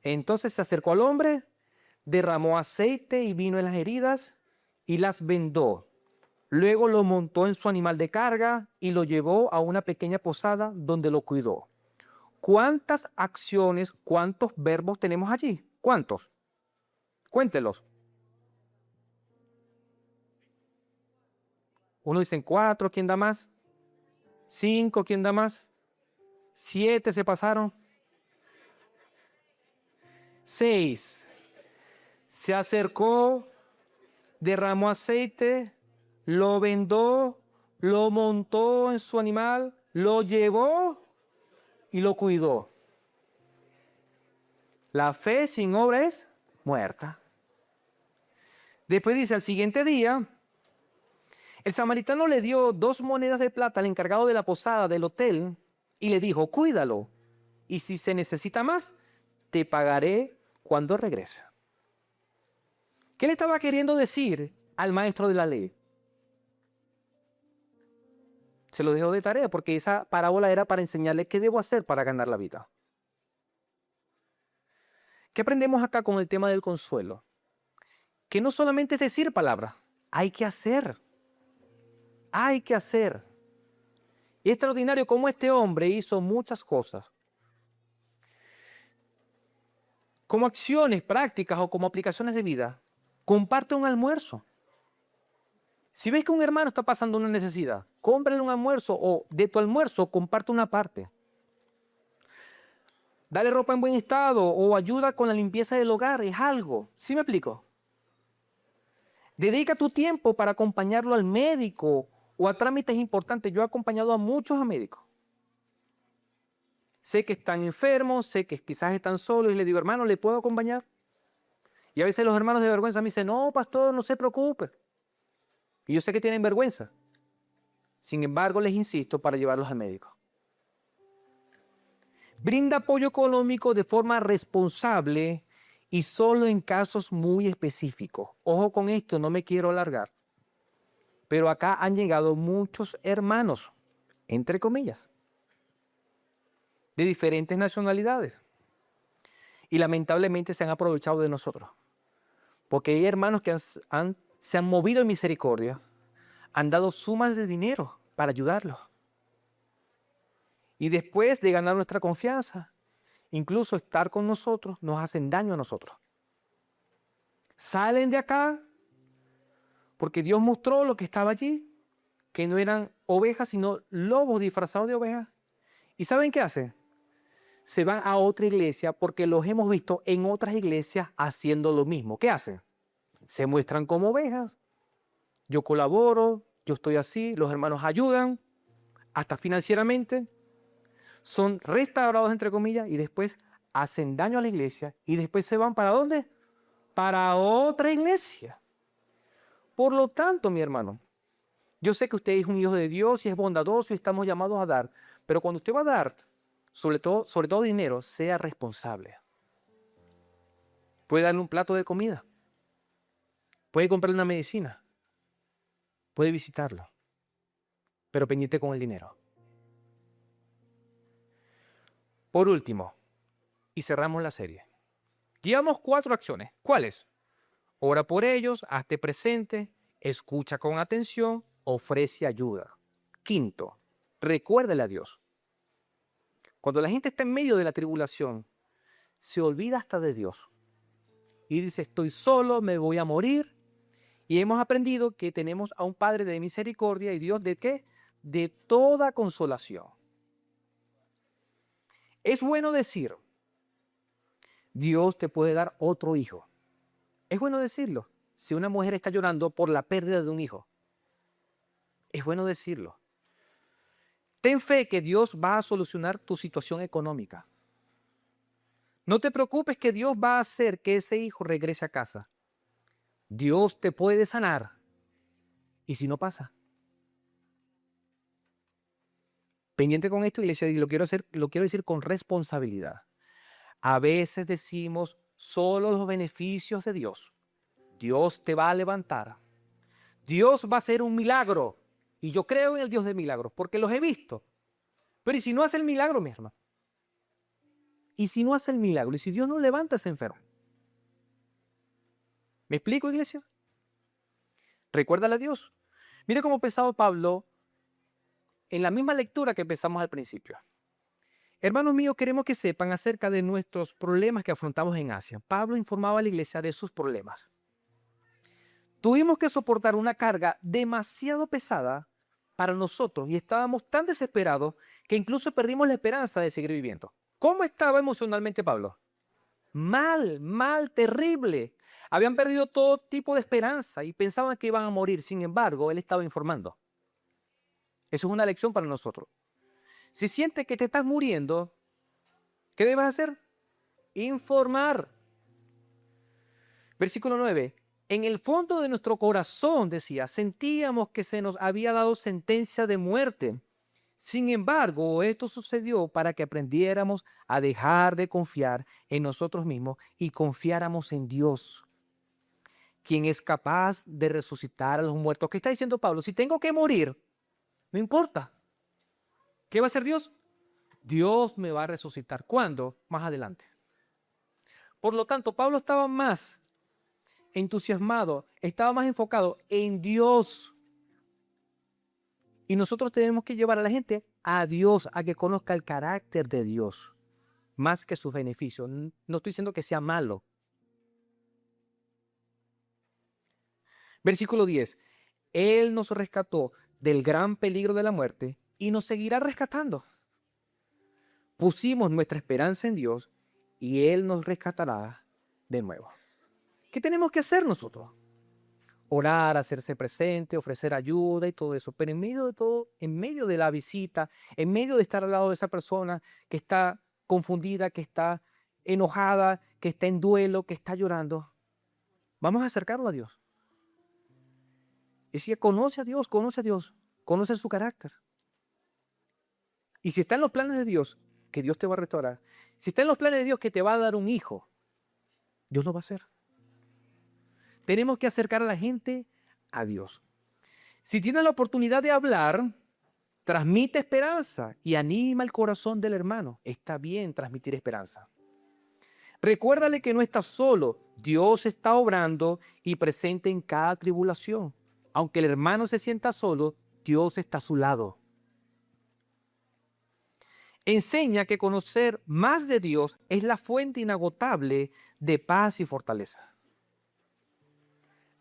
Entonces se acercó al hombre, derramó aceite y vino en las heridas y las vendó. Luego lo montó en su animal de carga y lo llevó a una pequeña posada donde lo cuidó. ¿Cuántas acciones, cuántos verbos tenemos allí? ¿Cuántos? Cuéntelos. Uno dicen 4, ¿quién da más? 5, ¿quién da más? 7 se pasaron. 6. Se acercó, derramó aceite, lo vendó, lo montó en su animal, lo llevó y lo cuidó. La fe sin obra es muerta. Después dice, al siguiente día, el samaritano le dio 2 monedas de plata al encargado de la posada del hotel y le dijo, cuídalo, y si se necesita más, te pagaré cuando regrese. ¿Qué le estaba queriendo decir al maestro de la ley? Se lo dejó de tarea porque esa parábola era para enseñarle qué debo hacer para ganar la vida. ¿Qué aprendemos acá con el tema del consuelo? Que no solamente es decir palabras, hay que hacer. Hay que hacer. Y es extraordinario cómo este hombre hizo muchas cosas. Como acciones prácticas o como aplicaciones de vida, comparte un almuerzo. Si ves que un hermano está pasando una necesidad, cómprale un almuerzo o de tu almuerzo comparte una parte. Dale ropa en buen estado o ayuda con la limpieza del hogar, es algo. ¿Sí me explico? Dedica tu tiempo para acompañarlo al médico o a trámites importantes. Yo he acompañado a muchos médicos. Sé que están enfermos, sé que quizás están solos y le digo, hermano, ¿le puedo acompañar? Y a veces los hermanos de vergüenza me dicen, no, pastor, no se preocupe. Y yo sé que tienen vergüenza. Sin embargo, les insisto para llevarlos al médico. Brinda apoyo económico de forma responsable y solo en casos muy específicos. Ojo con esto, no me quiero alargar. Pero acá han llegado muchos hermanos, entre comillas, de diferentes nacionalidades. Y lamentablemente se han aprovechado de nosotros. Porque hay hermanos que se han movido en misericordia, han dado sumas de dinero para ayudarlos. Y después de ganar nuestra confianza, incluso estar con nosotros, nos hacen daño a nosotros. Salen de acá porque Dios mostró lo que estaba allí, que no eran ovejas, sino lobos disfrazados de ovejas. ¿Y saben qué hacen? Se van a otra iglesia porque los hemos visto en otras iglesias haciendo lo mismo. ¿Qué hacen? Se muestran como ovejas. Yo colaboro, yo estoy así, los hermanos ayudan, hasta financieramente. Son restaurados, entre comillas, y después hacen daño a la iglesia y después se van ¿para dónde? Para otra iglesia. Por lo tanto, mi hermano, yo sé que usted es un hijo de Dios y es bondadoso y estamos llamados a dar, pero cuando usted va a dar, sobre todo dinero, sea responsable. Puede darle un plato de comida, puede comprarle una medicina, puede visitarlo, pero pendiente con el dinero. Por último, y cerramos la serie, llevamos 4 acciones. ¿Cuáles? Ora por ellos, hazte presente, escucha con atención, ofrece ayuda. Quinto, recuérdale a Dios. Cuando la gente está en medio de la tribulación, se olvida hasta de Dios. Y dice, estoy solo, me voy a morir. Y hemos aprendido que tenemos a un Padre de misericordia y Dios ¿de qué? De toda consolación. Es bueno decir, Dios te puede dar otro hijo. Es bueno decirlo. Si una mujer está llorando por la pérdida de un hijo, es bueno decirlo. Ten fe que Dios va a solucionar tu situación económica. No te preocupes que Dios va a hacer que ese hijo regrese a casa. Dios te puede sanar. ¿Y si no pasa? Pendiente con esto, iglesia, y lo quiero decir con responsabilidad. A veces decimos solo los beneficios de Dios. Dios te va a levantar. Dios va a hacer un milagro. Y yo creo en el Dios de milagros, porque los he visto. Pero ¿y si no hace el milagro, mi hermano? ¿Y si no hace el milagro? ¿Y si Dios no levanta a ese enfermo? ¿Me explico, iglesia? Recuérdale a Dios. Mire cómo pensaba Pablo en la misma lectura que empezamos al principio. Hermanos míos, queremos que sepan acerca de nuestros problemas que afrontamos en Asia. Pablo informaba a la iglesia de sus problemas. Tuvimos que soportar una carga demasiado pesada para nosotros y estábamos tan desesperados que incluso perdimos la esperanza de seguir viviendo. ¿Cómo estaba emocionalmente Pablo? Mal, terrible. Habían perdido todo tipo de esperanza y pensaban que iban a morir. Sin embargo, él estaba informando. Eso es una lección para nosotros. Si sientes que te estás muriendo, ¿qué debes hacer? Informar. Versículo 9. En el fondo de nuestro corazón, decía, sentíamos que se nos había dado sentencia de muerte. Sin embargo, esto sucedió para que aprendiéramos a dejar de confiar en nosotros mismos y confiáramos en Dios, quien es capaz de resucitar a los muertos. ¿Qué está diciendo Pablo? Si tengo que morir, no importa. ¿Qué va a hacer Dios? Dios me va a resucitar. ¿Cuándo? Más adelante. Por lo tanto, Pablo estaba más entusiasmado, estaba más enfocado en Dios. Y nosotros tenemos que llevar a la gente a Dios, a que conozca el carácter de Dios, más que sus beneficios. No estoy diciendo que sea malo. Versículo 10. Él nos rescató del gran peligro de la muerte y nos seguirá rescatando. Pusimos nuestra esperanza en Dios y Él nos rescatará de nuevo. ¿Qué tenemos que hacer nosotros? Orar, hacerse presente, ofrecer ayuda y todo eso. Pero en medio de todo, en medio de la visita, en medio de estar al lado de esa persona que está confundida, que está enojada, que está en duelo, que está llorando, vamos a acercarlo a Dios. Y si conoce a Dios, conoce su carácter. Y si está en los planes de Dios, que Dios te va a restaurar. Si está en los planes de Dios que te va a dar un hijo, Dios lo va a hacer. Tenemos que acercar a la gente a Dios. Si tienes la oportunidad de hablar, transmite esperanza y anima el corazón del hermano. Está bien transmitir esperanza. Recuérdale que no estás solo. Dios está obrando y presente en cada tribulación. Aunque el hermano se sienta solo, Dios está a su lado. Enseña que conocer más de Dios es la fuente inagotable de paz y fortaleza.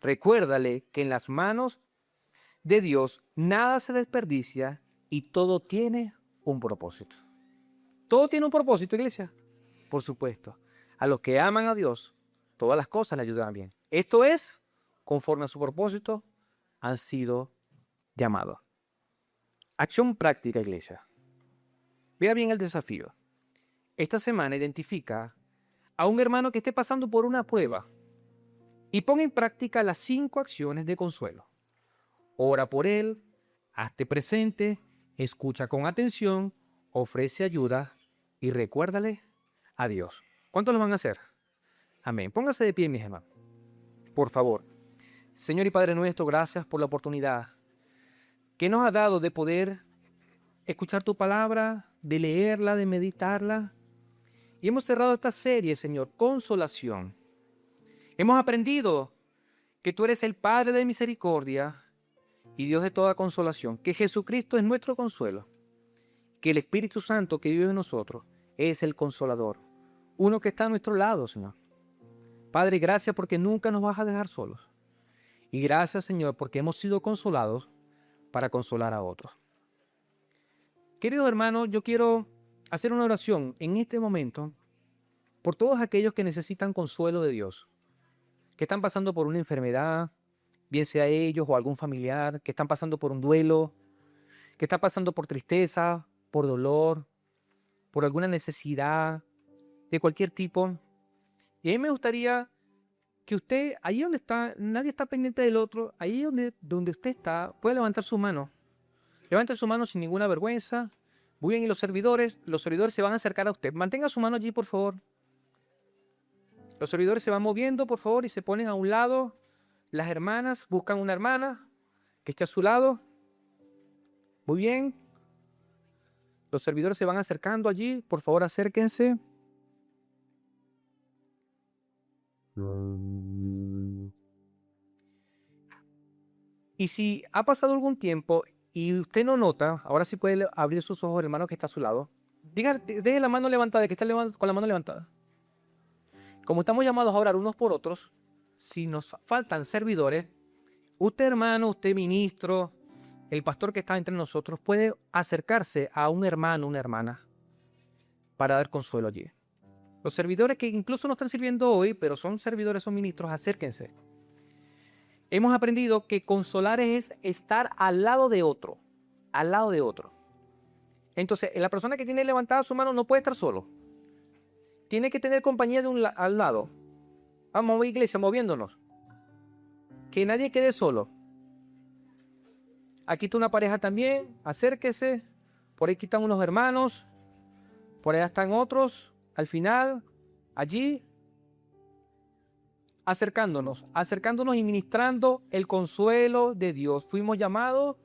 Recuérdale que en las manos de Dios nada se desperdicia y todo tiene un propósito. ¿Todo tiene un propósito, iglesia? Por supuesto. A los que aman a Dios, todas las cosas le ayudan bien. Esto es, conforme a su propósito, han sido llamados. Acción práctica, iglesia. Vea bien el desafío. Esta semana identifica a un hermano que esté pasando por una prueba y ponga en práctica las 5 acciones de consuelo. Ora por él, hazte presente, escucha con atención, ofrece ayuda y recuérdale a Dios. ¿Cuántos lo van a hacer? Amén. Póngase de pie, mis hermanos. Por favor. Señor y Padre nuestro, gracias por la oportunidad que nos ha dado de poder escuchar tu palabra, de leerla, de meditarla. Y hemos cerrado esta serie, Señor, consolación. Hemos aprendido que tú eres el Padre de misericordia y Dios de toda consolación, que Jesucristo es nuestro consuelo, que el Espíritu Santo que vive en nosotros es el consolador, uno que está a nuestro lado, Señor. Padre, gracias porque nunca nos vas a dejar solos. Y gracias, Señor, porque hemos sido consolados para consolar a otros. Queridos hermanos, yo quiero hacer una oración en este momento por todos aquellos que necesitan consuelo de Dios, que están pasando por una enfermedad, bien sea ellos o algún familiar, que están pasando por un duelo, que están pasando por tristeza, por dolor, por alguna necesidad de cualquier tipo. Y a mí me gustaría que usted, ahí donde está, nadie está pendiente del otro, ahí donde usted está, puede levantar su mano. Levante su mano sin ninguna vergüenza. Muy bien, y los servidores se van a acercar a usted. Mantenga su mano allí, por favor. Los servidores se van moviendo, por favor, y se ponen a un lado. Las hermanas buscan una hermana que esté a su lado. Muy bien. Los servidores se van acercando allí. Por favor, acérquense. Y si ha pasado algún tiempo y usted no nota, ahora sí puede abrir sus ojos, hermano, que está a su lado. Deje la mano levantada, que está con la mano levantada. Como estamos llamados a orar unos por otros, si nos faltan servidores, usted, hermano, usted, ministro, el pastor que está entre nosotros, puede acercarse a un hermano, una hermana, para dar consuelo allí. Los servidores que incluso no están sirviendo hoy, pero son servidores, son ministros, acérquense. Hemos aprendido que consolar es estar al lado de otro, al lado de otro. Entonces, la persona que tiene levantada su mano no puede estar solo. Tiene que tener compañía al lado. Vamos, iglesia, moviéndonos. Que nadie quede solo. Aquí está una pareja también, acérquese. Por aquí están unos hermanos. Por allá están otros. Al final, allí, acercándonos y ministrando el consuelo de Dios. Fuimos llamados,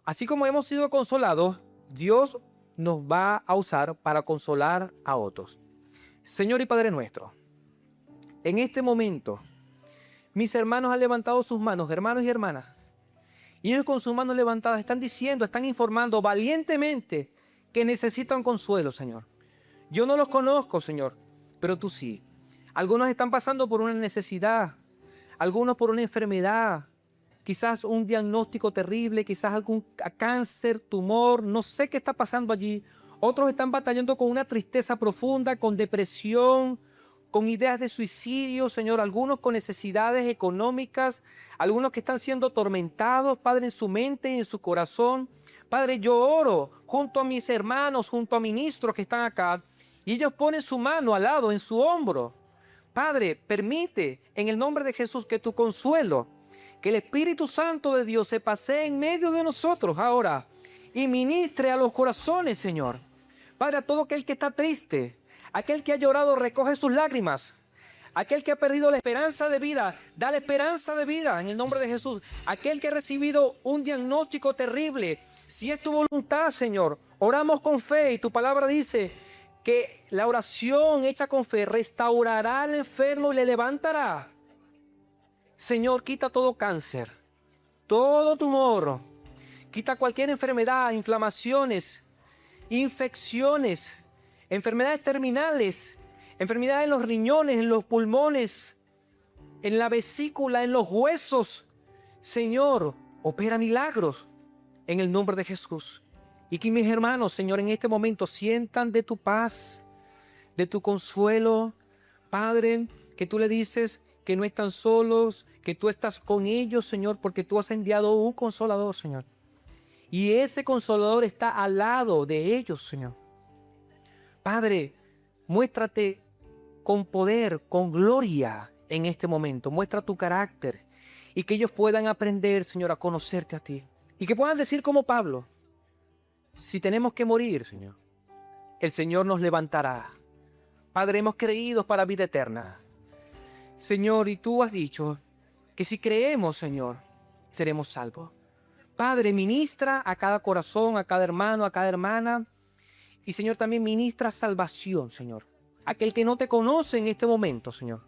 así como hemos sido consolados, Dios nos va a usar para consolar a otros. Señor y Padre nuestro, en este momento, mis hermanos han levantado sus manos, hermanos y hermanas, y ellos con sus manos levantadas están diciendo, están informando valientemente que necesitan consuelo, Señor. Yo no los conozco, Señor, pero tú sí. Algunos están pasando por una necesidad, algunos por una enfermedad, quizás un diagnóstico terrible, quizás algún cáncer, tumor, no sé qué está pasando allí. Otros están batallando con una tristeza profunda, con depresión, con ideas de suicidio, Señor. Algunos con necesidades económicas, algunos que están siendo atormentados, Padre, en su mente y en su corazón. Padre, yo oro junto a mis hermanos, junto a ministros que están acá, y ellos ponen su mano al lado, en su hombro. Padre, permite en el nombre de Jesús que tu consuelo, que el Espíritu Santo de Dios se pasee en medio de nosotros ahora y ministre a los corazones, Señor. Padre, a todo aquel que está triste, aquel que ha llorado, recoge sus lágrimas. Aquel que ha perdido la esperanza de vida, dale esperanza de vida en el nombre de Jesús. Aquel que ha recibido un diagnóstico terrible, si es tu voluntad, Señor, oramos con fe y tu palabra dice que la oración hecha con fe restaurará al enfermo y le levantará. Señor, quita todo cáncer, todo tumor, quita cualquier enfermedad, inflamaciones, infecciones, enfermedades terminales, enfermedades en los riñones, en los pulmones, en la vesícula, en los huesos. Señor, opera milagros en el nombre de Jesús. Y que mis hermanos, Señor, en este momento sientan de tu paz, de tu consuelo. Padre, que tú le dices que no están solos, que tú estás con ellos, Señor, porque tú has enviado un consolador, Señor. Y ese consolador está al lado de ellos, Señor. Padre, muéstrate con poder, con gloria en este momento. Muestra tu carácter y que ellos puedan aprender, Señor, a conocerte a ti. Y que puedan decir como Pablo, si tenemos que morir, Señor, el Señor nos levantará. Padre, hemos creído para vida eterna. Señor, y tú has dicho que si creemos, Señor, seremos salvos. Padre, ministra a cada corazón, a cada hermano, a cada hermana. Y, Señor, también ministra salvación, Señor. Aquel que no te conoce en este momento, Señor,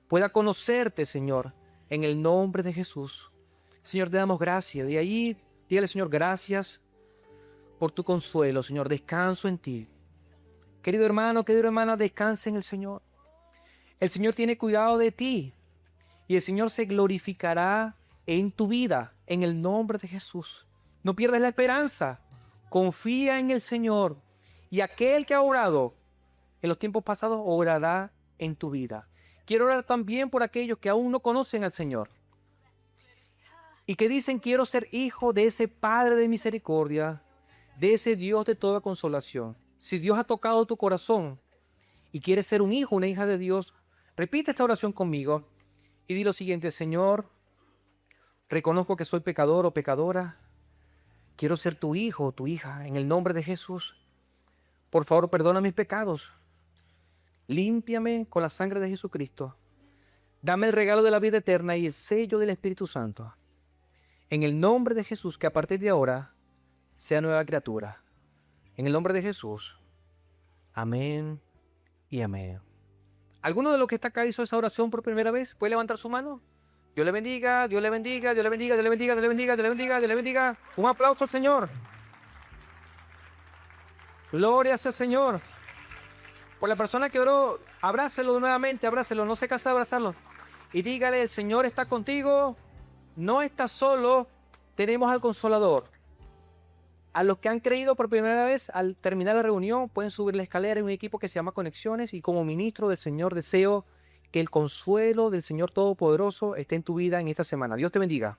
pueda conocerte, Señor, en el nombre de Jesús. Señor, te damos gracias. De ahí, dígale, Señor, gracias por tu consuelo, Señor. Descanso en ti. Querido hermano, querida hermana, descansa en el Señor. El Señor tiene cuidado de ti. Y el Señor se glorificará en tu vida, en el nombre de Jesús. No pierdas la esperanza. Confía en el Señor. Y aquel que ha orado en los tiempos pasados, orará en tu vida. Quiero orar también por aquellos que aún no conocen al Señor y que dicen, quiero ser hijo de ese Padre de misericordia, de ese Dios de toda consolación. Si Dios ha tocado tu corazón y quieres ser un hijo, una hija de Dios, repite esta oración conmigo y di lo siguiente: Señor, reconozco que soy pecador o pecadora. Quiero ser tu hijo o tu hija en el nombre de Jesús. Por favor, perdona mis pecados. Límpiame con la sangre de Jesucristo. Dame el regalo de la vida eterna y el sello del Espíritu Santo. En el nombre de Jesús, que a partir de ahora sea nueva criatura. En el nombre de Jesús. Amén y amén. ¿Alguno de los que está acá hizo esa oración por primera vez? ¿Puede levantar su mano? Dios le bendiga, Dios le bendiga, Dios le bendiga, Dios le bendiga, Dios le bendiga, Dios le bendiga, Dios le bendiga. Un aplauso al Señor. Gloria sea al Señor. Por la persona que oró, abrácelo nuevamente, abrácelo, no se cansa de abrazarlo. Y dígale, el Señor está contigo, no estás solo, tenemos al Consolador. A los que han creído por primera vez, al terminar la reunión, pueden subir la escalera en un equipo que se llama Conexiones. Y como ministro del Señor deseo que el consuelo del Señor Todopoderoso esté en tu vida en esta semana. Dios te bendiga.